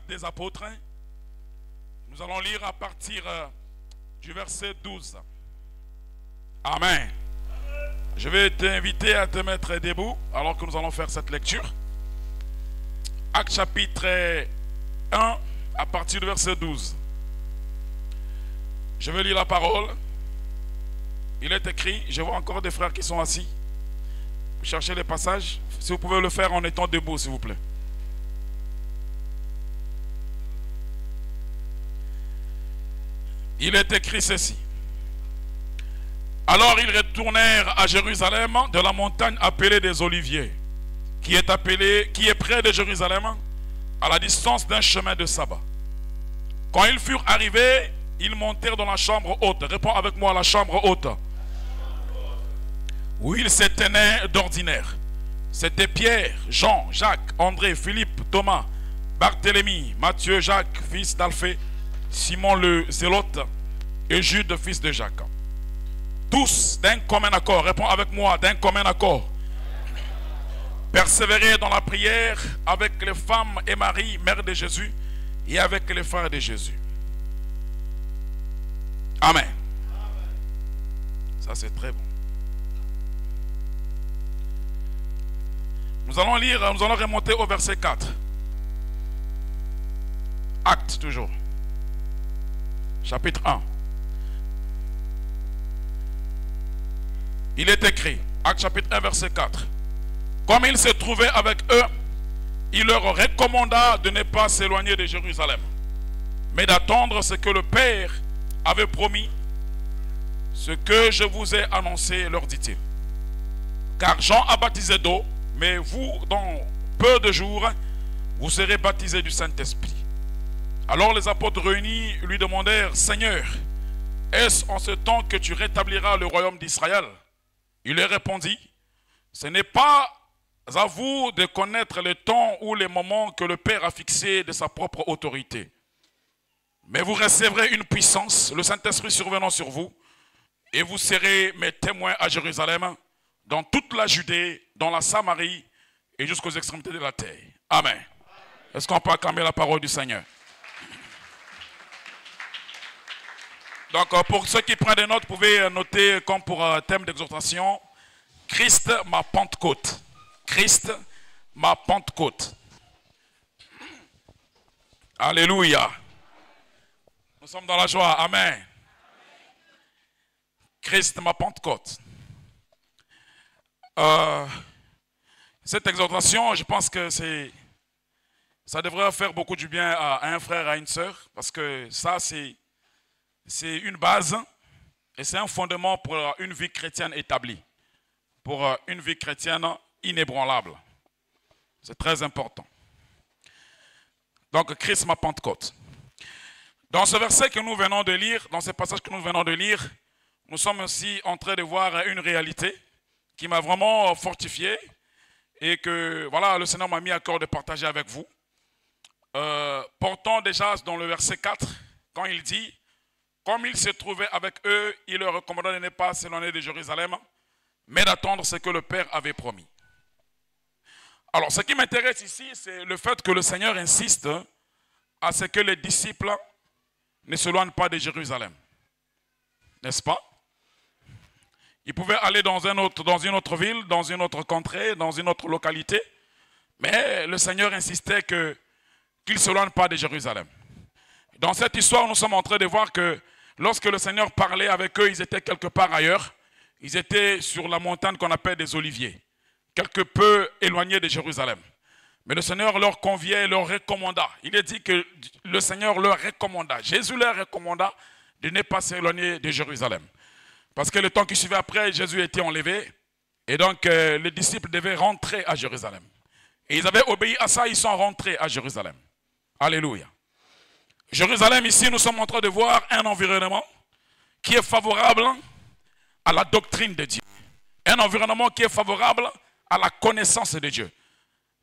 des Apôtres. Nous allons lire à partir du verset 12. Amen. Je vais t'inviter à te mettre debout alors que nous allons faire cette lecture. Actes chapitre 1 à partir du verset 12. Je vais lire la parole. Il est écrit, je vois encore des frères qui sont assis. Vous cherchez les passages. Si vous pouvez le faire en étant debout, s'il vous plaît. Il est écrit ceci. Alors ils retournèrent à Jérusalem de la montagne appelée des Oliviers, qui est près de Jérusalem, à la distance d'un chemin de sabbat. Quand ils furent arrivés, ils montèrent dans la chambre haute. Réponds avec moi, la chambre haute. Où ils se tenaient d'ordinaire. C'était Pierre, Jean, Jacques, André, Philippe, Thomas, Barthélemy, Matthieu, Jacques, fils d'Alphée, Simon le Zélote et Jude, fils de Jacques. Tous d'un commun accord, réponds avec moi, d'un commun accord. Persévérer dans la prière avec les femmes et Marie, mère de Jésus, et avec les frères de Jésus. Amen. Ça c'est très bon. Nous allons remonter au verset 4. Actes toujours. Chapitre 1. Il est écrit, Actes chapitre 1 verset 4. Comme il se trouvait avec eux, il leur recommanda de ne pas s'éloigner de Jérusalem, mais d'attendre ce que le Père avait promis, ce que je vous ai annoncé, leur dit-il. Car Jean a baptisé d'eau, mais vous, dans peu de jours, vous serez baptisés du Saint-Esprit. Alors les apôtres réunis lui demandèrent, Seigneur, est-ce en ce temps que tu rétabliras le royaume d'Israël? Il leur répondit, ce n'est pas à vous de connaître le temps ou les moments que le Père a fixé de sa propre autorité. Mais vous recevrez une puissance, le Saint-Esprit survenant sur vous, et vous serez mes témoins à Jérusalem, dans toute la Judée, dans la Samarie et jusqu'aux extrémités de la terre. Amen. Est-ce qu'on peut acclamer la parole du Seigneur? Donc pour ceux qui prennent des notes, vous pouvez noter comme pour thème d'exhortation, Christ ma Pentecôte. Christ ma Pentecôte. Alléluia. Nous sommes dans la joie. Amen. Christ ma Pentecôte. Cette exhortation, je pense que ça devrait faire beaucoup du bien à un frère, à une sœur, parce que ça, c'est une base et c'est un fondement pour une vie chrétienne établie, pour une vie chrétienne inébranlable. C'est très important. Donc, Christ ma Pentecôte. Dans ce verset que nous venons de lire, dans ce passage que nous venons de lire, nous sommes aussi en train de voir une réalité qui m'a vraiment fortifié et que voilà, le Seigneur m'a mis à cœur de partager avec vous. Portons déjà dans le verset 4, quand il dit, comme il se trouvait avec eux, il leur recommanda de ne pas s'éloigner de Jérusalem, mais d'attendre ce que le Père avait promis. Alors, ce qui m'intéresse ici, c'est le fait que le Seigneur insiste à ce que les disciples ne s'éloignent pas de Jérusalem. N'est-ce pas? Ils pouvaient aller dans une autre ville, dans une autre contrée, dans une autre localité, mais le Seigneur insistait qu'ils ne s'éloignent pas de Jérusalem. Dans cette histoire, nous sommes en train de voir que lorsque le Seigneur parlait avec eux, ils étaient quelque part ailleurs. Ils étaient sur la montagne qu'on appelle des Oliviers, quelque peu éloignés de Jérusalem. Mais le Seigneur leur conviait, leur recommanda. Il est dit que le Seigneur leur recommanda, Jésus leur recommanda de ne pas s'éloigner de Jérusalem. Parce que le temps qui suivait après, Jésus était enlevé. Et donc, les disciples devaient rentrer à Jérusalem. Et ils avaient obéi à ça, ils sont rentrés à Jérusalem. Alléluia. Jérusalem, ici, nous sommes en train de voir un environnement qui est favorable à la doctrine de Dieu. Un environnement qui est favorable à la connaissance de Dieu.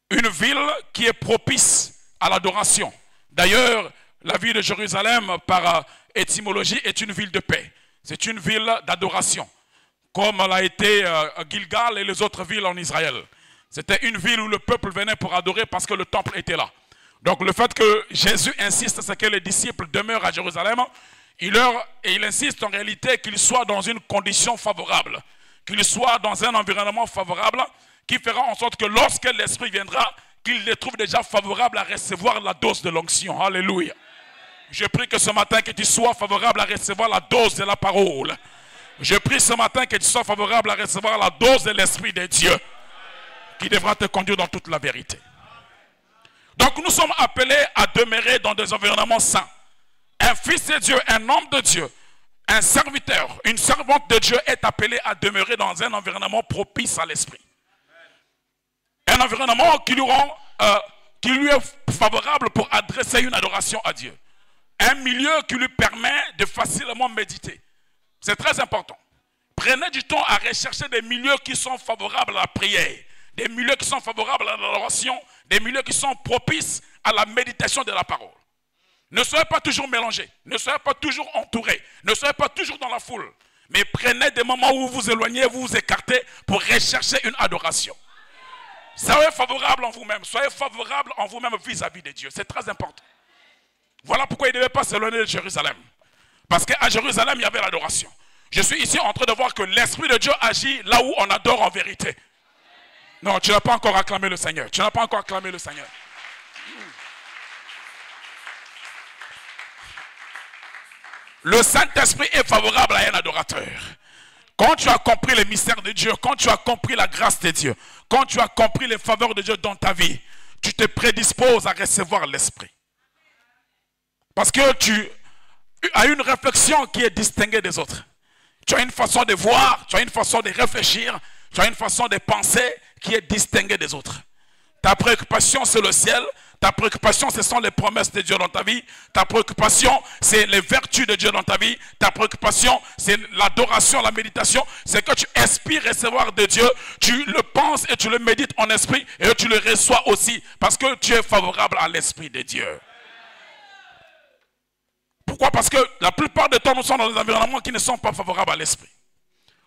Une ville qui est propice à l'adoration. D'ailleurs, la ville de Jérusalem, par étymologie, est une ville de paix. C'est une ville d'adoration, comme l'a été Gilgal et les autres villes en Israël. C'était une ville où le peuple venait pour adorer parce que le temple était là. Donc le fait que Jésus insiste, c'est que les disciples demeurent à Jérusalem. Il insiste en réalité qu'ils soient dans une condition favorable, qu'ils soient dans un environnement favorable qui fera en sorte que lorsque l'Esprit viendra, qu'ils les trouvent déjà favorables à recevoir la dose de l'onction. Alléluia. Je prie que ce matin que tu sois favorable à recevoir la dose de la parole. Je prie ce matin que tu sois favorable à recevoir la dose de l'Esprit de Dieu qui devra te conduire dans toute la vérité. Donc nous sommes appelés à demeurer dans des environnements saints. Un fils de Dieu, un homme de Dieu, un serviteur, une servante de Dieu est appelé à demeurer dans un environnement propice à l'esprit. Un environnement qui lui est favorable pour adresser une adoration à Dieu. Un milieu qui lui permet de facilement méditer. C'est très important. Prenez du temps à rechercher des milieux qui sont favorables à la prière, des milieux qui sont favorables à l'adoration, des milieux qui sont propices à la méditation de la parole. Ne soyez pas toujours mélangés, ne soyez pas toujours entourés, ne soyez pas toujours dans la foule. Mais prenez des moments où vous vous éloignez, vous vous écartez pour rechercher une adoration. Soyez favorable en vous-même, soyez favorable en vous-même vis-à-vis de Dieu. C'est très important. Voilà pourquoi il ne devait pas s'éloigner de Jérusalem. Parce qu'à Jérusalem, il y avait l'adoration. Je suis ici en train de voir que l'Esprit de Dieu agit là où on adore en vérité. Non, tu n'as pas encore acclamé le Seigneur. Tu n'as pas encore acclamé le Seigneur. Le Saint-Esprit est favorable à un adorateur. Quand tu as compris les mystères de Dieu, quand tu as compris la grâce de Dieu, quand tu as compris les faveurs de Dieu dans ta vie, tu te prédisposes à recevoir l'Esprit. Parce que tu as une réflexion qui est distinguée des autres. Tu as une façon de voir, tu as une façon de réfléchir, tu as une façon de penser qui est distinguée des autres. Ta préoccupation, c'est le ciel. Ta préoccupation, ce sont les promesses de Dieu dans ta vie. Ta préoccupation, c'est les vertus de Dieu dans ta vie. Ta préoccupation, c'est l'adoration, la méditation. C'est que tu aspires recevoir de Dieu. Tu le penses et tu le médites en esprit. Et tu le reçois aussi. Parce que tu es favorable à l'esprit de Dieu. Pourquoi? Parce que la plupart du temps, nous sommes dans des environnements qui ne sont pas favorables à l'esprit.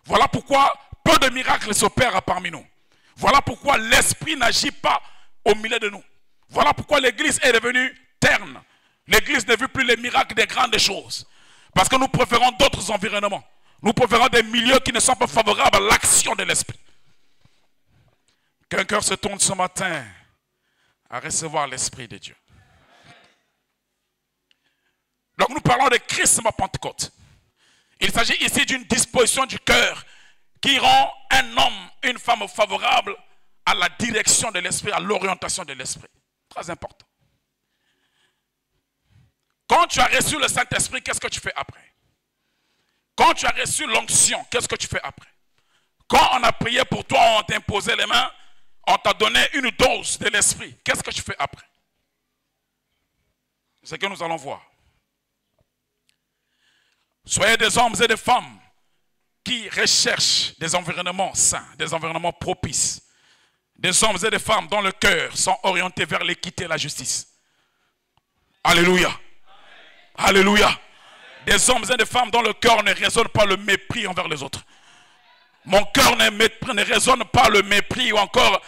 Voilà pourquoi peu de miracles s'opèrent parmi nous. Voilà pourquoi l'esprit n'agit pas au milieu de nous. Voilà pourquoi l'église est devenue terne. L'église ne vit plus les miracles des grandes choses. Parce que nous préférons d'autres environnements. Nous préférons des milieux qui ne sont pas favorables à l'action de l'esprit. Qu'un cœur se tourne ce matin à recevoir l'esprit de Dieu. Donc nous parlons de chrisme à Pentecôte. Il s'agit ici d'une disposition du cœur qui rend un homme, une femme favorable à la direction de l'esprit, à l'orientation de l'esprit. Très important. Quand tu as reçu le Saint-Esprit, qu'est-ce que tu fais après? Quand tu as reçu l'onction, qu'est-ce que tu fais après? Quand on a prié pour toi, on t'a imposé les mains, on t'a donné une dose de l'esprit, qu'est-ce que tu fais après? C'est ce que nous allons voir. Soyez des hommes et des femmes qui recherchent des environnements sains, des environnements propices. Des hommes et des femmes dont le cœur sont orientés vers l'équité et la justice. Alléluia. Amen. Alléluia. Amen. Des hommes et des femmes dont le cœur ne résonne pas le mépris envers les autres. Mon cœur ne résonne pas le mépris ou encore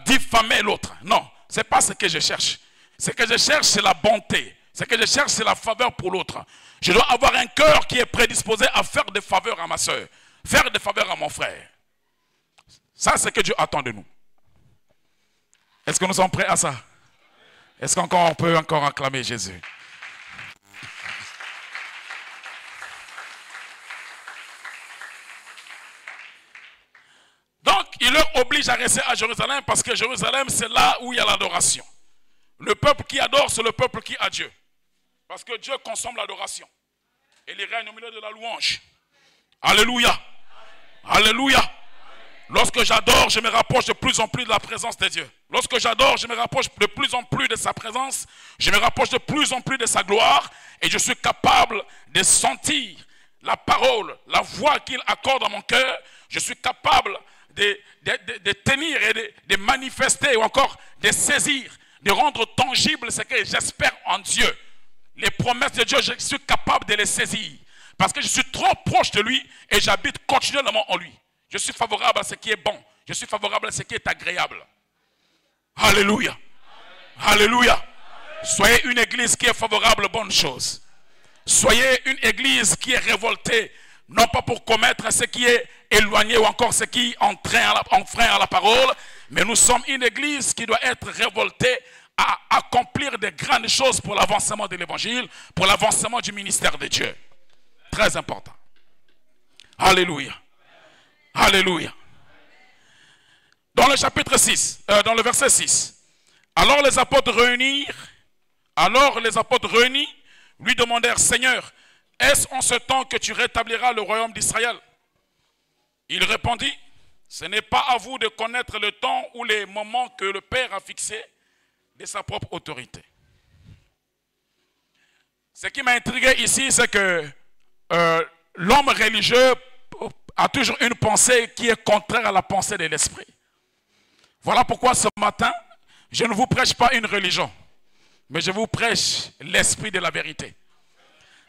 diffamer l'autre. Non, ce n'est pas ce que je cherche. Ce que je cherche, c'est la bonté. Ce que je cherche, c'est la faveur pour l'autre. Je dois avoir un cœur qui est prédisposé à faire des faveurs à ma soeur, faire des faveurs à mon frère. Ça, c'est ce que Dieu attend de nous. Est-ce que nous sommes prêts à ça? Est-ce qu'on peut encore acclamer Jésus? Donc, il leur oblige à rester à Jérusalem parce que Jérusalem, c'est là où il y a l'adoration. Le peuple qui adore, c'est le peuple qui a Dieu. Parce que Dieu consomme l'adoration. Et il règne au milieu de la louange. Alléluia. Alléluia. Lorsque j'adore, je me rapproche de plus en plus de la présence de Dieu. Lorsque j'adore, je me rapproche de plus en plus de sa présence. Je me rapproche de plus en plus de sa gloire. Et je suis capable de sentir la parole, la voix qu'il accorde à mon cœur. Je suis capable de tenir et de manifester ou encore de saisir, de rendre tangible ce que j'espère en Dieu. Les promesses de Dieu, je suis capable de les saisir. Parce que je suis trop proche de lui et j'habite continuellement en lui. Je suis favorable à ce qui est bon. Je suis favorable à ce qui est agréable. Alléluia. Alléluia. Soyez une église qui est favorable aux bonnes choses. Soyez une église qui est révoltée, non pas pour commettre ce qui est éloigné ou encore ce qui enfreint à la parole, mais nous sommes une église qui doit être révoltée à accomplir des grandes choses pour l'avancement de l'évangile, pour l'avancement du ministère de Dieu. Très important. Alléluia. Alléluia. Dans le chapitre 6, dans le verset 6, alors les apôtres réunis lui demandèrent, Seigneur, est-ce en ce temps que tu rétabliras le royaume d'Israël? Il répondit, ce n'est pas à vous de connaître le temps ou les moments que le Père a fixés de sa propre autorité. Ce qui m'a intrigué ici, c'est que l'homme religieux a toujours une pensée qui est contraire à la pensée de l'esprit. Voilà pourquoi ce matin, je ne vous prêche pas une religion, mais je vous prêche l'esprit de la vérité.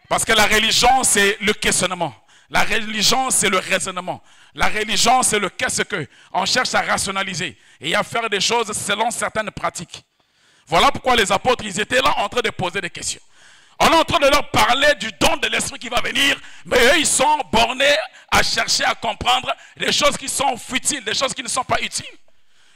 Parce que la religion, c'est le questionnement. La religion, c'est le raisonnement. La religion, c'est le qu'est-ce que. On cherche à rationaliser et à faire des choses selon certaines pratiques. Voilà pourquoi les apôtres, ils étaient là en train de poser des questions. On est en train de leur parler du don de l'esprit qui va venir, mais eux, ils sont bornés à chercher à comprendre des choses qui sont futiles, des choses qui ne sont pas utiles.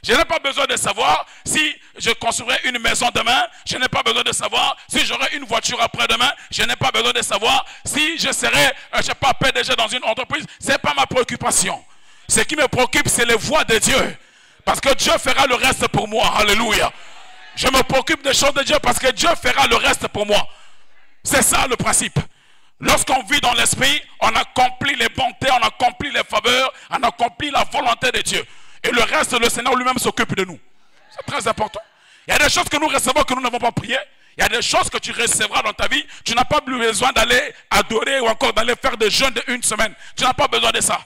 Je n'ai pas besoin de savoir si je construirai une maison demain. Je n'ai pas besoin de savoir si j'aurai une voiture après-demain. Je n'ai pas besoin de savoir si je serai, je ne sais pas, PDG dans une entreprise. Ce n'est pas ma préoccupation. Ce qui me préoccupe, c'est les voies de Dieu. Parce que Dieu fera le reste pour moi. Alléluia. Je me préoccupe des choses de Dieu parce que Dieu fera le reste pour moi. C'est ça le principe. Lorsqu'on vit dans l'esprit, on accomplit les bontés, on accomplit les faveurs, on accomplit la volonté de Dieu. Et le reste, le Seigneur lui-même s'occupe de nous. C'est très important. Il y a des choses que nous recevons que nous n'avons pas prié. Il y a des choses que tu recevras dans ta vie. Tu n'as pas besoin d'aller adorer ou encore d'aller faire des jeûnes d'une semaine. Tu n'as pas besoin de ça.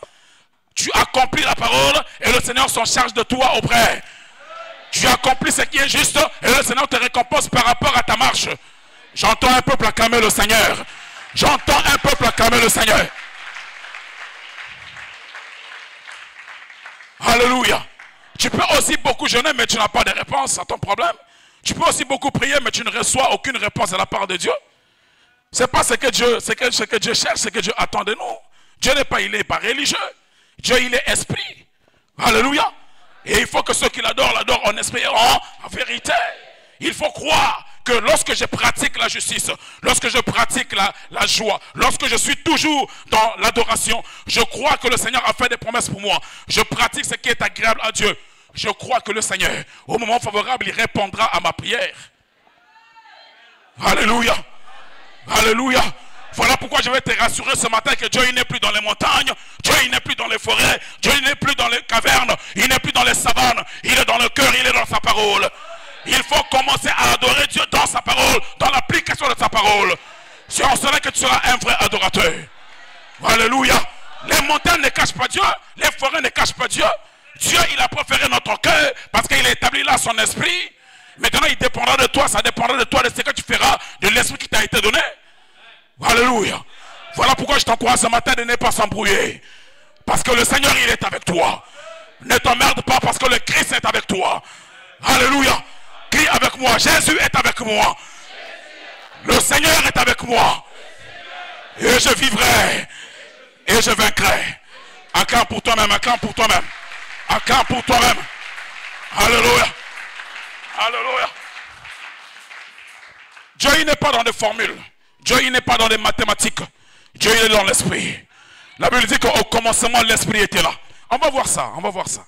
Tu accomplis la parole et le Seigneur s'en charge de toi auprès. Tu accomplis ce qui est juste et le Seigneur te récompense par rapport à ta marche. J'entends un peuple acclamer le Seigneur. J'entends un peuple acclamer le Seigneur. Alléluia. Tu peux aussi beaucoup jeûner, mais tu n'as pas de réponse à ton problème. Tu peux aussi beaucoup prier, mais tu ne reçois aucune réponse de la part de Dieu. Ce n'est pas ce que Dieu cherche, ce que Dieu attend de nous. Dieu il n'est pas religieux. Dieu, il est esprit. Alléluia. Et il faut que ceux qui l'adorent en esprit et en vérité. Il faut croire que lorsque je pratique la justice, lorsque je pratique la joie, lorsque je suis toujours dans l'adoration, je crois que le Seigneur a fait des promesses pour moi. Je pratique ce qui est agréable à Dieu. Je crois que le Seigneur, au moment favorable, il répondra à ma prière. Alléluia. Alléluia. Voilà pourquoi je vais te rassurer ce matin que Dieu il n'est plus dans les montagnes, Dieu il n'est plus dans les forêts, Dieu il n'est plus dans les cavernes, il n'est plus dans les savanes, il est dans le cœur, il est dans sa parole. Il faut commencer à adorer Dieu dans sa parole, dans l'application de sa parole. C'est en cela que tu seras un vrai adorateur. Alléluia. Les montagnes ne cachent pas Dieu, les forêts ne cachent pas Dieu. Dieu, il a préféré notre cœur parce qu'il a établi là son esprit. Maintenant, il dépendra de toi, ça dépendra de toi, de ce que tu feras, de l'esprit qui t'a été donné. Alléluia. Voilà pourquoi je t'encourage ce matin de ne pas s'embrouiller. Parce que le Seigneur, il est avec toi. Ne t'emmerde pas parce que le Christ est avec toi. Alléluia. Crie avec moi, Jésus est avec moi. Le Seigneur est avec moi. Et je vivrai. Et je vaincrai. Acclame pour toi-même, acclame pour toi-même. Acclame pour toi-même. Alléluia. Alléluia. Dieu, il n'est pas dans des formules. Dieu, il n'est pas dans des mathématiques. Dieu, il est dans l'esprit. La Bible dit qu'au commencement, l'esprit était là. On va voir ça, on va voir ça.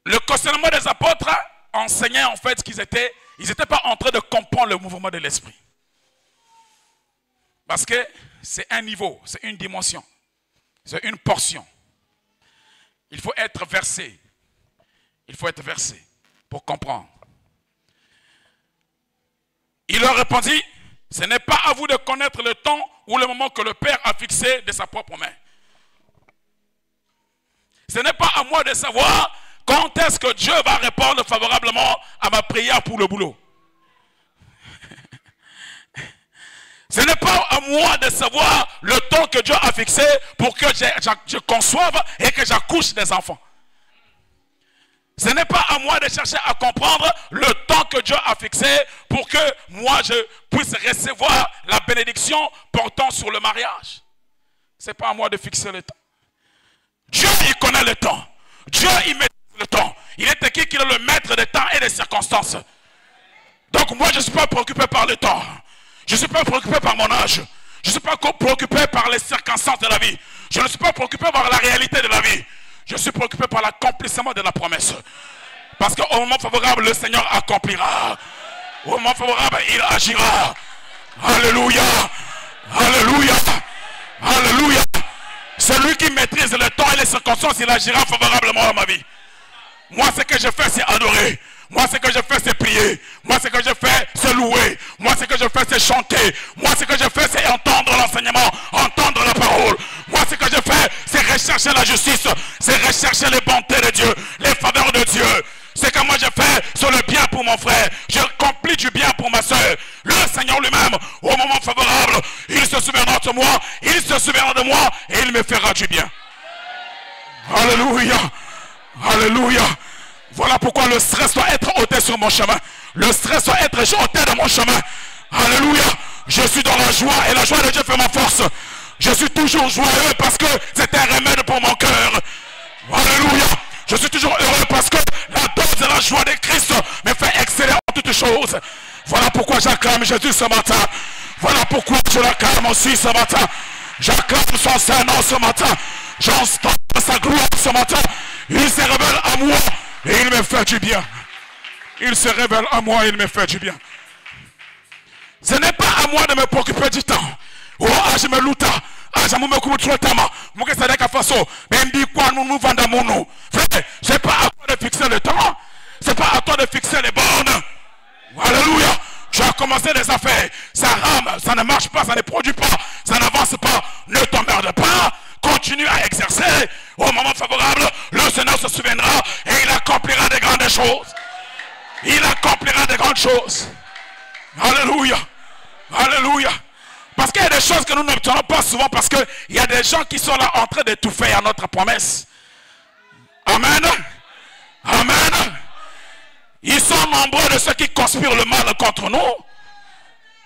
Le questionnement des apôtres enseignait en fait qu'ils n'étaient pas en train de comprendre le mouvement de l'esprit. Parce que c'est un niveau, c'est une dimension, c'est une portion. Il faut être versé. Il faut être versé pour comprendre. Il leur répondit, ce n'est pas à vous de connaître le temps ou le moment que le Père a fixé de sa propre main. Ce n'est pas à moi de savoir quand est-ce que Dieu va répondre favorablement à ma prière pour le boulot. Ce n'est pas à moi de savoir le temps que Dieu a fixé pour que je conçoive et que j'accouche des enfants. Ce n'est pas à moi de chercher à comprendre le temps que Dieu a fixé pour que moi je puisse recevoir la bénédiction portant sur le mariage. Ce n'est pas à moi de fixer le temps. Dieu, il connaît le temps. Dieu, il maîtrise le temps. Il est écrit qu'il est le maître des temps et des circonstances. Donc moi, je ne suis pas préoccupé par le temps. Je ne suis pas préoccupé par mon âge. Je ne suis pas préoccupé par les circonstances de la vie. Je ne suis pas préoccupé par la réalité de la vie. Je suis préoccupé par l'accomplissement de la promesse. Parce qu'au moment favorable, le Seigneur accomplira. Au moment favorable, il agira. Alléluia. Alléluia. Alléluia. Celui qui maîtrise le temps et les circonstances, il agira favorablement dans ma vie. Moi, ce que je fais, c'est adorer. Moi, ce que je fais, c'est prier. Moi, ce que je fais, c'est louer. Moi, ce que je fais, c'est chanter. Moi, ce que je fais, c'est entendre l'enseignement, entendre la parole. Moi, ce que je fais, c'est rechercher la justice. C'est rechercher les bontés de Dieu, les faveurs de Dieu. Ce que moi je fais, c'est le bien pour mon frère. Je accomplis du bien pour ma soeur. Le Seigneur lui-même, au moment favorable, il se souviendra de moi. Il se souviendra de moi et il me fera du bien. Alléluia. Alléluia. Voilà pourquoi le stress doit être ôté sur mon chemin. Le stress doit être ôté de mon chemin. Alléluia. Je suis dans la joie et la joie de Dieu fait ma force. Je suis toujours joyeux parce que c'est un remède pour mon cœur. Alléluia. Je suis toujours heureux parce que la dose de la joie de Christ me fait exceller en toutes choses. Voilà pourquoi j'acclame Jésus ce matin. Voilà pourquoi je l'acclame aussi ce matin. J'acclame son Saint-Nom ce matin. J'entends sa gloire ce matin. Il se révèle à moi et il me fait du bien. Il se révèle à moi et il me fait du bien. Ce n'est pas à moi de me préoccuper du temps. Oh, je me lutte. C'est pas à toi de fixer le temps. C'est pas à toi de fixer les bornes. Alléluia. Tu as commencé des affaires. Ça rame, ça ne marche pas, ça ne produit pas, ça n'avance pas. Ne t'emmerde pas. Continue à exercer. Au moment favorable, le Seigneur se souviendra et il accomplira de grandes choses. Il accomplira de grandes choses. Alléluia. Alléluia. Parce qu'il y a des choses que nous n'obtenons pas souvent parce qu'il y a des gens qui sont là en train d'étouffer à notre promesse. Amen. Amen. Ils sont nombreux de ceux qui conspirent le mal contre nous.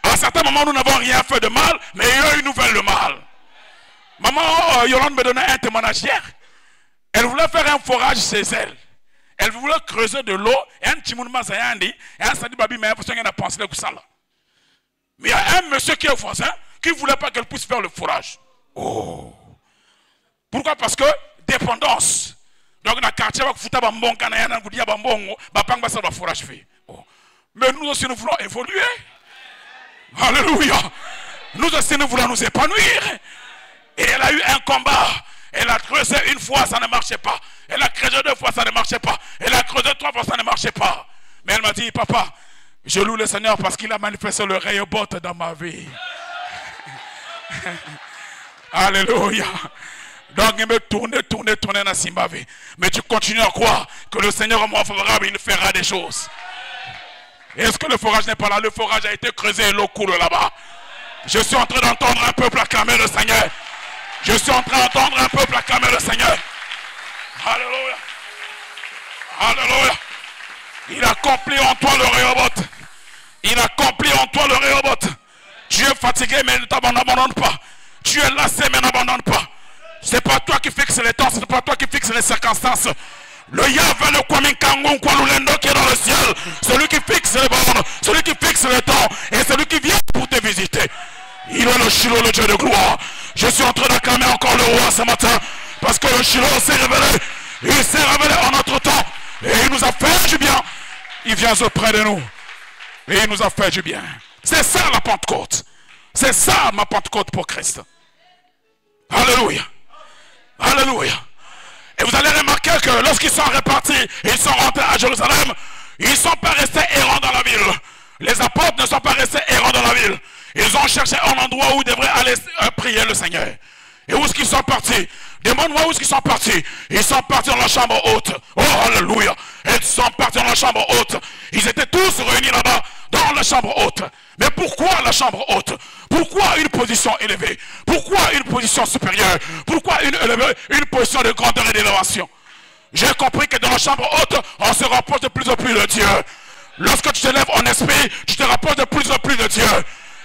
À certains moments, nous n'avons rien fait de mal, mais eux, ils nous veulent le mal. Maman Yolande me donnait un témoignage hier. Elle voulait faire un forage chez elle. Elle voulait creuser de l'eau. Et un petit mouvement, ça y a dit, et un sadi babi, mais un person qui a pensé que ça là. Mais il y a un monsieur qui est voisin qui ne voulait pas qu'elle puisse faire le forage. Oh. Pourquoi? Parce que dépendance. Donc dans le quartier, mais nous aussi nous voulons évoluer. Alléluia. Nous aussi nous voulons nous épanouir. Et elle a eu un combat. Elle a creusé une fois, ça ne marchait pas. Elle a creusé deux fois, ça ne marchait pas. Elle a creusé trois fois, ça ne marchait pas. Mais elle m'a dit, papa, je loue le Seigneur parce qu'il a manifesté le rayobot dans ma vie. Alléluia. Donc il me tourner dans la Zimbabwe. Mais tu continues à croire que le Seigneur est moins favorable, il fera des choses. Est-ce que le forage n'est pas là? Le forage a été creusé et l'eau coule là-bas. Je suis en train d'entendre un peuple acclamer le Seigneur. Je suis en train d'entendre un peuple acclamer le Seigneur. Alléluia. Alléluia. Il accomplit en toi le Rehoboth. Il accomplit en toi le Rehoboth. Tu es fatigué mais ne t'abandonne pas. Tu es lassé mais n'abandonne pas. Ce n'est pas toi qui fixes les temps, ce n'est pas toi qui fixes les circonstances. Le Yahvé, le Kwame Kangon, Kwalulendo qui est dans le ciel, celui qui fixe les bornes, celui qui fixe le temps, et celui qui vient pour te visiter. Il est le Shiloh, le Dieu de gloire. Je suis en train d'acclamer encore le roi ce matin, parce que le Shiloh s'est révélé. Il s'est révélé en notre temps, et il nous a fait du bien. Il vient auprès de nous, et il nous a fait du bien. C'est ça la Pentecôte. C'est ça ma Pentecôte pour Christ. Alléluia. Alléluia. Et vous allez remarquer que lorsqu'ils sont répartis, ils sont rentrés à Jérusalem, ils ne sont pas restés errants dans la ville. Les apôtres ne sont pas restés errants dans la ville. Ils ont cherché un endroit où ils devraient aller prier le Seigneur. Et où est-ce qu'ils sont partis? Demande-moi où est-ce qu'ils sont partis. Ils sont partis dans la chambre haute. Oh, alléluia. Ils sont partis dans la chambre haute. Ils étaient tous réunis là-bas, dans la chambre haute. Mais pourquoi la chambre haute? Pourquoi une position élevée? Pourquoi une position supérieure? Pourquoi une position de grandeur et d'élévation? J'ai compris que dans la chambre haute, on se rapproche de plus en plus de Dieu. Lorsque tu te lèves en esprit, tu te rapproches de plus en plus de Dieu.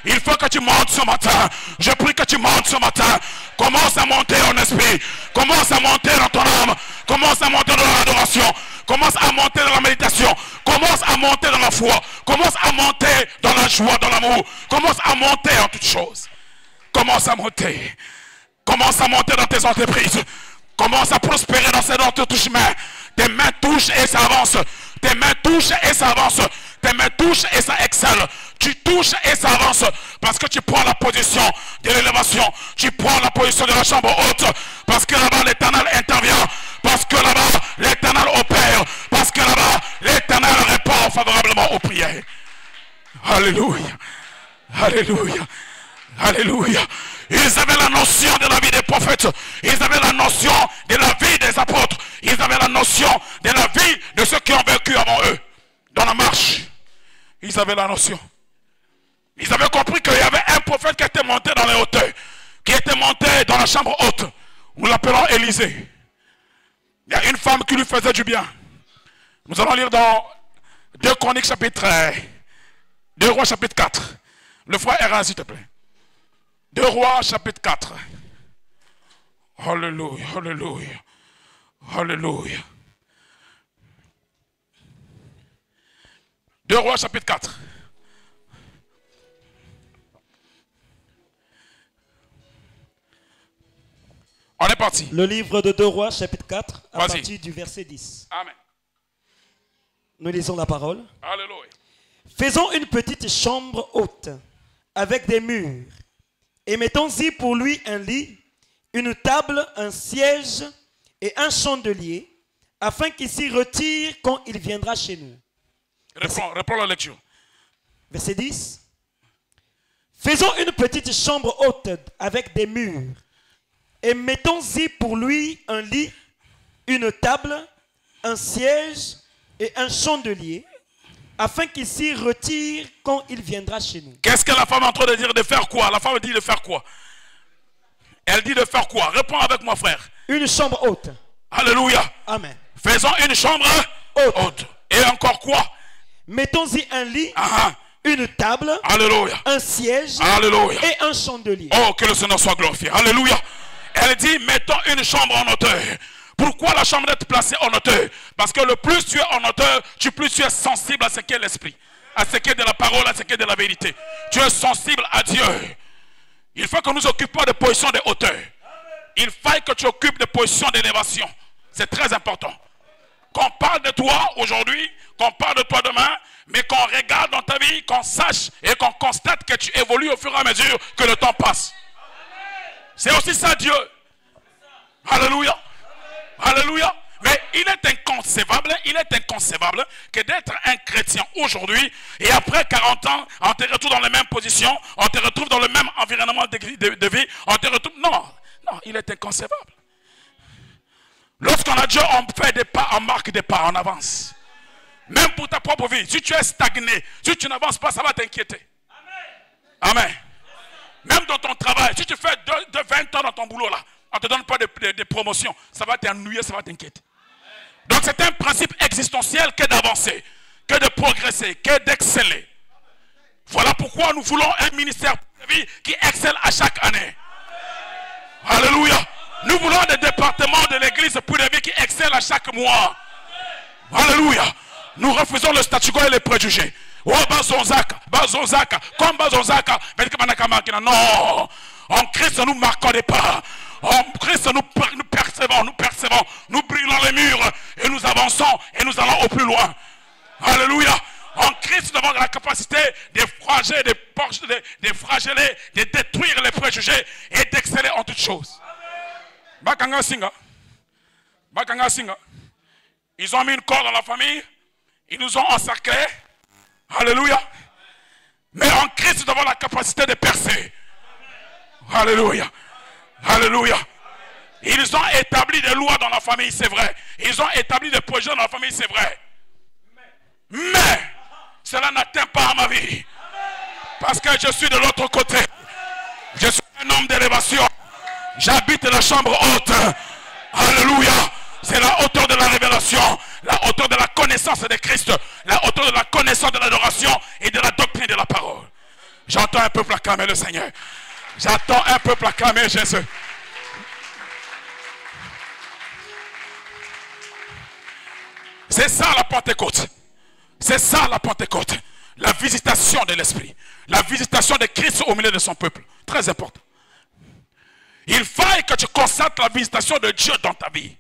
Il faut que tu montes ce matin. Je prie que tu montes ce matin. Commence à monter en esprit. Commence à monter dans ton âme. Commence à monter dans l'adoration. Commence à monter dans la méditation. Commence à monter dans la foi. Commence à monter dans la joie, dans l'amour. Commence à monter en toutes choses. Commence à monter. Commence à monter dans tes entreprises. Commence à prospérer dans tes chemins. Tes mains touchent et ça avance. Tes mains touchent et ça avance. Tes mains touchent et ça excelle. Tu touches et ça avance. Parce que tu prends la position de l'élévation. Tu prends la position de la chambre haute. Parce que là-bas l'Éternel intervient. Parce que là-bas l'Éternel opère. Parce que là-bas l'Éternel répond favorablement aux prières. Alléluia. Alléluia. Alléluia. Ils avaient la notion de la vie des prophètes. Ils avaient la notion de la vie des apôtres. Ils avaient la notion de la vie de ceux qui ont vécu avant eux. Dans la marche, ils avaient la notion. Ils avaient compris qu'il y avait un prophète qui était monté dans les hauteurs. Qui était monté dans la chambre haute. Nous l'appelons Élisée. Il y a une femme qui lui faisait du bien. Nous allons lire dans 2 Chroniques chapitre 2 Rois chapitre 4. Le frère Hérin, s'il te plaît. 2 Rois chapitre 4. Alléluia, alléluia, alléluia. 2 Rois chapitre 4. On est parti. Le livre de 2 Rois chapitre 4 à Vas-y. partir du verset 10. Amen. Nous lisons la parole. Alléluia. Faisons une petite chambre haute avec des murs et mettons-y pour lui un lit, une table, un siège et un chandelier afin qu'il s'y retire quand il viendra chez nous. Reprends la lecture. Verset 10. Faisons une petite chambre haute avec des murs et mettons-y pour lui un lit, une table, un siège et un chandelier afin qu'il s'y retire quand il viendra chez nous. Qu'est-ce que la femme est en train de dire? De faire quoi? La femme dit de faire quoi? Elle dit de faire quoi? Réponds avec moi, frère. Une chambre haute. Alléluia. Amen. Faisons une chambre haute. Et encore quoi? Mettons-y un lit, Ah, une table, alléluia. un siège Alléluia. et un chandelier. Oh, que le Seigneur soit glorifié. Alléluia. Elle dit, mettons une chambre en hauteur. Pourquoi la chambre d'être placée en hauteur? Parce que le plus tu es en hauteur, plus tu es sensible à ce qu'est l'esprit, à ce qu'est de la parole, à ce qu'est de la vérité. Tu es sensible à Dieu. Il faut que nous occupions des positions de hauteur. Il faut que tu occupes des positions d'élévation. C'est très important. Qu'on parle de toi aujourd'hui, qu'on parle de toi demain, mais qu'on regarde dans ta vie, qu'on sache et qu'on constate que tu évolues au fur et à mesure que le temps passe. C'est aussi ça Dieu. Alléluia. Alléluia. Mais il est inconcevable que d'être un chrétien aujourd'hui et après 40 ans, on te retrouve dans les mêmes positions, on te retrouve dans le même environnement de vie, on te retrouve... Non, il est inconcevable. Lorsqu'on a Dieu, on fait des pas, on marque des pas, on avance. Même pour ta propre vie, si tu es stagné, si tu n'avances pas, ça va t'inquiéter. Amen. Même dans ton travail, si tu fais de 20 ans dans ton boulot là, on ne te donne pas de promotion, ça va t'ennuyer, ça va t'inquiéter. Donc c'est un principe existentiel que d'avancer, que de progresser, que d'exceller. Voilà pourquoi nous voulons un ministère de vie qui excelle à chaque année. Alléluia. Nous voulons des départements de l'église pour des vies qui excellent à chaque mois. Alléluia. Nous refusons le statu quo et les préjugés. Oh, Bazonzaka, comme Bazonzaka. Non, en Christ nous marquons des pas. En Christ nous percevons, nous brûlons les murs et nous avançons et nous allons au plus loin. Alléluia. En Christ nous avons la capacité de flageller, de détruire les préjugés et d'exceller en toutes choses. Bakanga Singa. Ils ont mis une corde dans la famille. Ils nous ont encerclés. Alléluia. Mais en Christ, nous avons la capacité de percer. Alléluia. Alléluia. Ils ont établi des lois dans la famille, c'est vrai. Ils ont établi des projets dans la famille, c'est vrai. Mais cela n'atteint pas à ma vie. Parce que je suis de l'autre côté. Je suis un homme d'élévation. J'habite la chambre haute. Alléluia. C'est la hauteur de la révélation, la hauteur de la connaissance de Christ, la hauteur de la connaissance de l'adoration et de la doctrine de la parole. J'entends un peuple acclamer le Seigneur. J'entends un peuple acclamer Jésus. C'est ça la Pentecôte. C'est ça la Pentecôte. La visitation de l'Esprit. La visitation de Christ au milieu de son peuple. Très important. Il faille que tu constates la visitation de Dieu dans ta vie.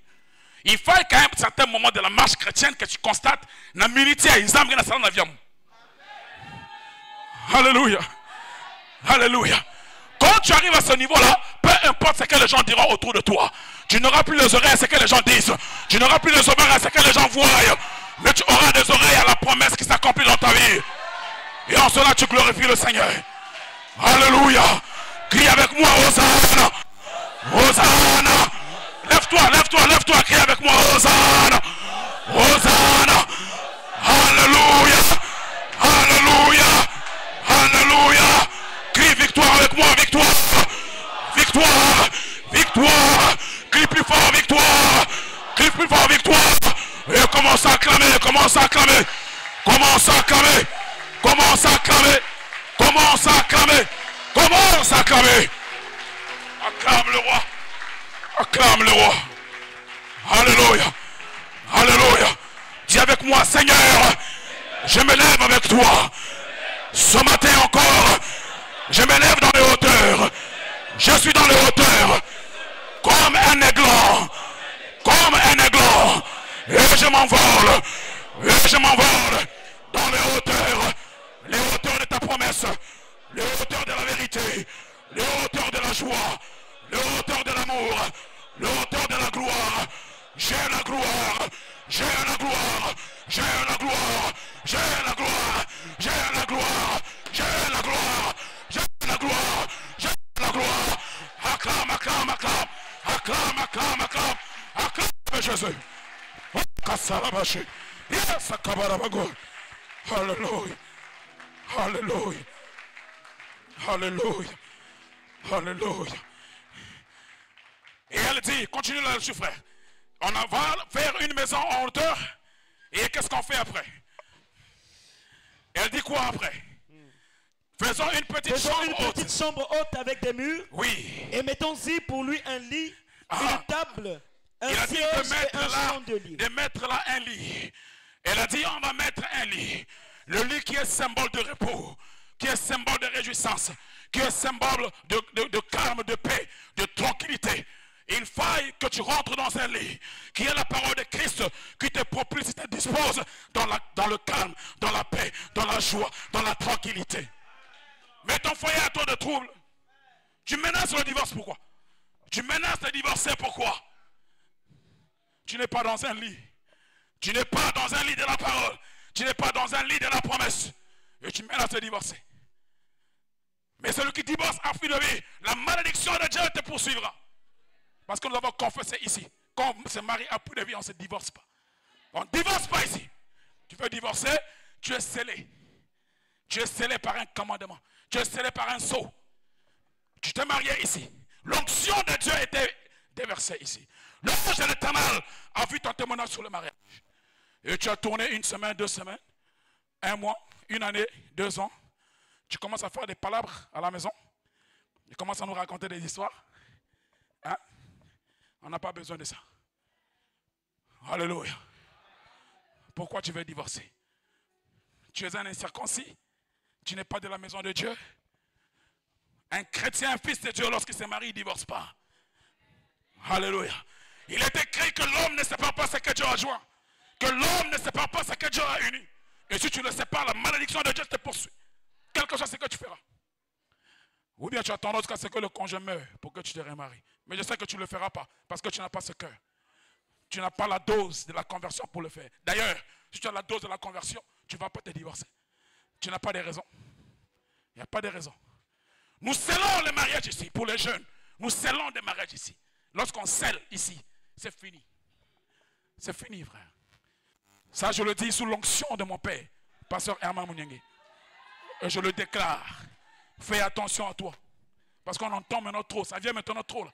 Il faille qu'à un certain moment de la marche chrétienne que tu constates la milité à Islam. Alléluia. Alléluia. Quand tu arrives à ce niveau-là, peu importe ce que les gens diront autour de toi, tu n'auras plus les oreilles à ce que les gens disent. Tu n'auras plus les oreilles à ce que les gens voient. Mais tu auras des oreilles à la promesse qui s'accomplit dans ta vie. Et en cela, tu glorifies le Seigneur. Alléluia. Crie avec moi, Hosanna. Hosanna. Lève-toi, lève-toi, lève-toi. Crie avec moi, Hosanna. Hosanna. Alléluia. Alléluia. Alléluia. Crie victoire avec moi, victoire. Victoire. Victoire. Crie plus fort, victoire. Crie plus fort, victoire. Et commence à acclamer, commence à acclamer. Commence à acclamer. Commence à acclamer. Commence à acclamer. Commence à acclamer. Acclame le roi. Acclame le roi. Alléluia. Alléluia. Dis avec moi, Seigneur, je me lève avec toi. Ce matin encore, je me lève dans les hauteurs. Je suis dans les hauteurs. Comme un aiglon. Comme un aiglon. Et je m'envole. Et je m'envole dans les hauteurs. Les hauteurs de ta promesse. Les hauteurs de la vérité. Les hauteurs de la joie. Les hauteurs de l'amour. Les hauteurs de la gloire. J'ai la gloire. J'ai la gloire. J'ai la gloire. J'ai la gloire. J'ai la gloire. J'ai la gloire. J'ai la gloire. J'ai la gloire. Acclame, acclame, acclame. Acclame, acclame, acclame. Acclame Jésus. Yes, Alléluia. Alléluia. Alléluia. Alléluia. Et elle dit, continue là-dessus, frère. On va faire une maison en hauteur. Et qu'est-ce qu'on fait après? Elle dit quoi après? Faisons une petite chambre haute avec des murs. Oui. Et mettons-y pour lui un lit, une table, un il a dit siège et un champ de lit. De mettre là un lit. Elle a dit on va mettre un lit. Le lit qui est symbole de repos, qui est symbole de réjouissance, qui est symbole de calme, de paix, de tranquillité. Il faille que tu rentres dans un lit qui est la parole de Christ qui te propulse, te dispose dans le calme, dans la paix, dans la joie, dans la tranquillité. Mais ton foyer a toi de troubles. Tu menaces le divorce, pourquoi? Tu menaces de divorcer, pourquoi? Tu n'es pas dans un lit. Tu n'es pas dans un lit de la parole. Tu n'es pas dans un lit de la promesse. Et tu menaces de divorcer. Mais celui qui divorce a fui de vie. La malédiction de Dieu te poursuivra. Parce que nous avons confessé ici. Quand on se marie à plus de vie, on ne se divorce pas. On ne divorce pas ici. Tu veux divorcer, tu es scellé. Tu es scellé par un commandement. Tu es scellé par un sceau. Tu t'es marié ici. L'onction de Dieu était déversée ici. L'ange de l'Éternel a vu ton témoignage sur le mariage. Et tu as tourné une semaine, 2 semaines, 1 mois, 1 année, 2 ans. Tu commences à faire des palabres à la maison. Tu commences à nous raconter des histoires. Hein? On n'a pas besoin de ça. Alléluia. Pourquoi tu veux divorcer? Tu es un incirconcis. Tu n'es pas de la maison de Dieu. Un chrétien, un fils de Dieu, lorsqu'il se marie, il ne divorce pas. Alléluia. Il est écrit que l'homme ne sépare pas ce que Dieu a joint. Que l'homme ne sépare pas ce que Dieu a uni. Et si tu le sépares, la malédiction de Dieu te poursuit. Quel que soit ce que tu feras. Ou bien tu attendras jusqu'à ce que le conjoint meure pour que tu te remaries. Mais je sais que tu ne le feras pas parce que tu n'as pas ce cœur. Tu n'as pas la dose de la conversion pour le faire. D'ailleurs, si tu as la dose de la conversion, tu ne vas pas te divorcer. Tu n'as pas de raison. Il n'y a pas de raison. Nous scellons les mariages ici pour les jeunes. Nous scellons des mariages ici. Lorsqu'on scelle ici, c'est fini. C'est fini, frère. Ça, je le dis sous l'onction de mon père, pasteur Herman Mouniengue. Et je le déclare. Fais attention à toi. Parce qu'on entend maintenant trop. Ça vient maintenant trop là.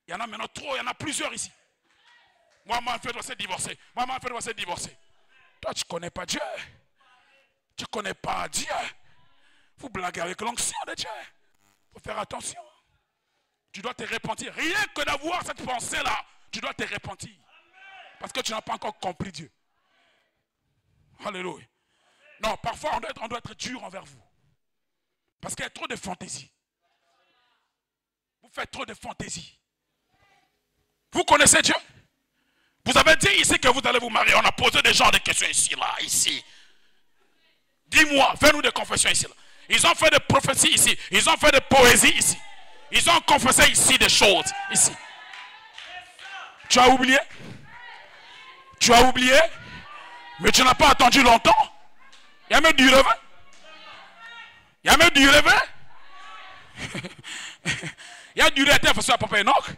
Il y en a maintenant trop. Il y en a plusieurs ici. Moi, mon frère doit se divorcer. Moi, mon frère doit se divorcer. Toi, tu ne connais pas Dieu. Tu ne connais pas Dieu. Vous blaguez avec l'onction de Dieu. Il faut faire attention. Tu dois te repentir. Rien que d'avoir cette pensée-là, tu dois te repentir. Parce que tu n'as pas encore compris Dieu. Alléluia. Non, parfois on doit être dur envers vous. Parce qu'il y a trop de fantaisie. Vous faites trop de fantaisie. Vous connaissez Dieu? Vous avez dit ici que vous allez vous marier. On a posé des gens des questions ici, là, ici. Dis-moi, fais-nous des confessions ici, là. Ils ont fait des prophéties ici. Ils ont fait des poésies ici. Ils ont confessé ici des choses, ici. Tu as oublié? Tu as oublié? Mais tu n'as pas attendu longtemps. Il y a même du rêve. Il y a même du rêve. Il y a du rêve, il faut se faire Enoch.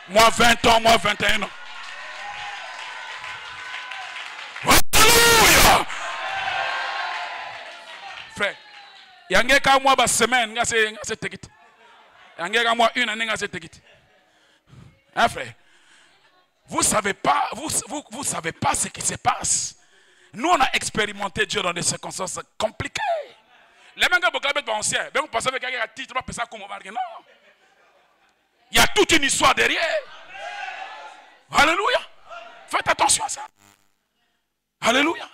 Moi 20 ans, moi 21 ans. Alléluia! Frère, il y a un mois par semaine, il y a un mois une année, hein, frère? Vous savez pas, vous savez pas ce qui se passe. Nous, on a expérimenté Dieu dans des circonstances compliquées. Les gens qui sont anciens, vous pensez que quelqu'un a titre, pas ça comme non. Il y a toute une histoire derrière. Alléluia. Faites attention à ça. Alléluia.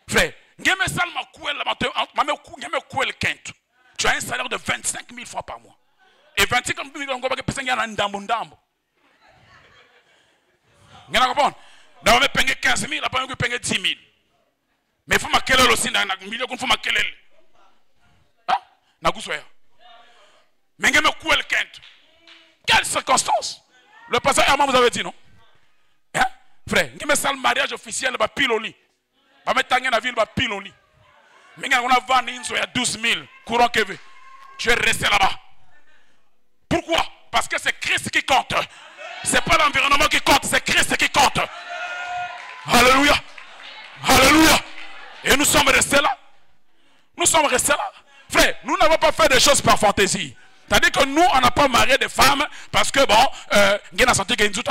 Frère, tu as un salaire de 25 000 francs par mois. Et 25 000 francs, on va un ndambo. Vous comprenez? On va payer 15 000, après on va payer 10 000. Mais il faut marquer aussi dans le milieu, il faut marquer le. Mais il faut marquer le. Quelles circonstances? Le pasteur Herman vous avez dit non? Hein? Frère, il y a un mariage officiel, il y a pile au lit. Il y a une ville, il y a pile au lit. Mais il y a 12 000 courant que tu es resté là-bas. Pourquoi? Parce que c'est Christ qui compte. Ce n'est pas l'environnement qui compte, c'est Christ qui compte. Alléluia. Alléluia. Et nous sommes restés là. Nous sommes restés là. Frère, nous n'avons pas fait des choses par fantaisie. C'est-à-dire que nous, on n'a pas marié des femmes parce que, bon, on a senti qu'il y a un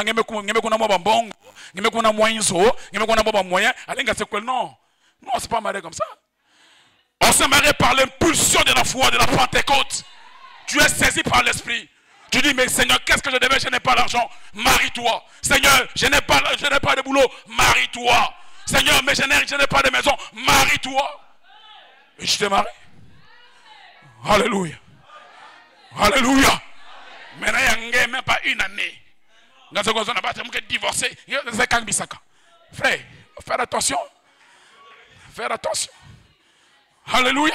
moyen. Non, on ne s'est pas marié comme ça. On s'est marié par l'impulsion de la foi, de la Pentecôte. Tu es saisi par l'esprit. Tu dis, mais Seigneur, qu'est-ce que je devais? Je n'ai pas l'argent. Marie-toi. Seigneur, je n'ai pas de boulot. Marie-toi. Seigneur, mais je n'ai pas de maison. Marie-toi. Et je t'ai marié. Alléluia. Alléluia. Maintenant, il n'y a même pas une année. Dans ce cas, on n'a pas divorcé. Frère, faire attention. Faire attention. Alléluia.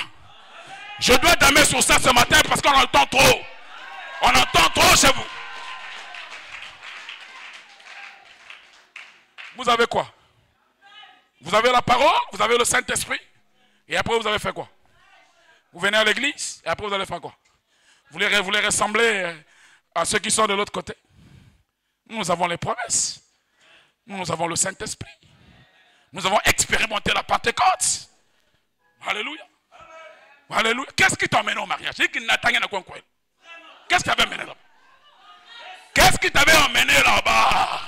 Je dois damer sur ça ce matin parce qu'on entend trop. On entend trop chez vous. Vous avez quoi? Vous avez la parole, vous avez le Saint-Esprit. Et après, vous avez fait quoi? Vous venez à l'église et après, vous allez faire quoi? Vous les ressemblez à ceux qui sont de l'autre côté. Nous avons les promesses. Nous avons le Saint-Esprit. Nous avons expérimenté la Pentecôte. Alléluia. Alléluia. Qu'est-ce qui t'a amené au mariage? Qu'est-ce qui t'avait amené là-bas? Qu'est-ce qui t'avait amené là-bas?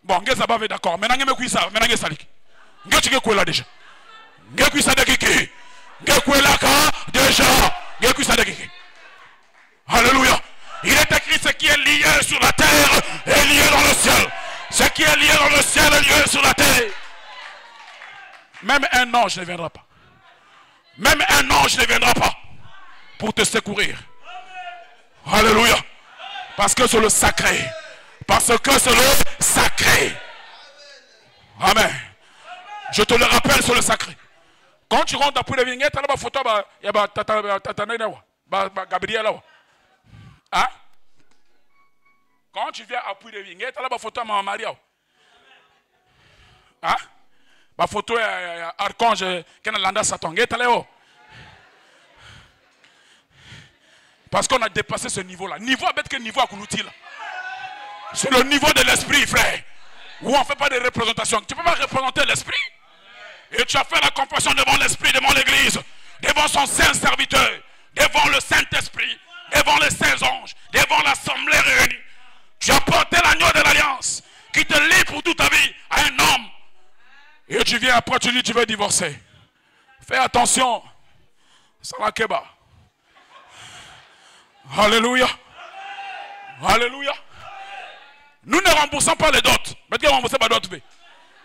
Bon, d'accord. Maintenant, je suis là déjà. Je suis là déjà. Alléluia. Il est écrit ce qui est lié sur la terre est lié dans le ciel. Ce qui est lié dans le ciel est lié sur la terre. Même un ange ne viendra pas. Même un ange ne viendra pas pour te secourir. Alléluia. Parce que c'est le sacré. Parce que c'est le sacré. Amen. Je te le rappelle, c'est le sacré. Quand tu rentres après le vignes, tu as la photo, il y a Gabriel. Hein? Quand tu viens à Puy-de-Vignes, tu as la photo de Maman Maria. Hein? La photo est Archange qui est dans Satan. Parce qu'on a dépassé ce niveau-là. Niveau avec quel niveau à Koulouti là? C'est le niveau de l'esprit, frère. Où on ne fait pas de représentation. Tu ne peux pas représenter l'esprit. Et tu as fait la confession devant l'esprit, devant l'église, devant son saint serviteur. devant le Saint-Esprit, devant les 16 anges, devant l'assemblée réunie. Tu as porté l'agneau de l'alliance qui te lie pour toute ta vie à un homme. Et tu viens après, tu dis tu veux divorcer. Fais attention. Salah Keba. Alléluia. Alléluia. Nous ne remboursons pas les dots. Mais qui rembourse pas d'autres? Il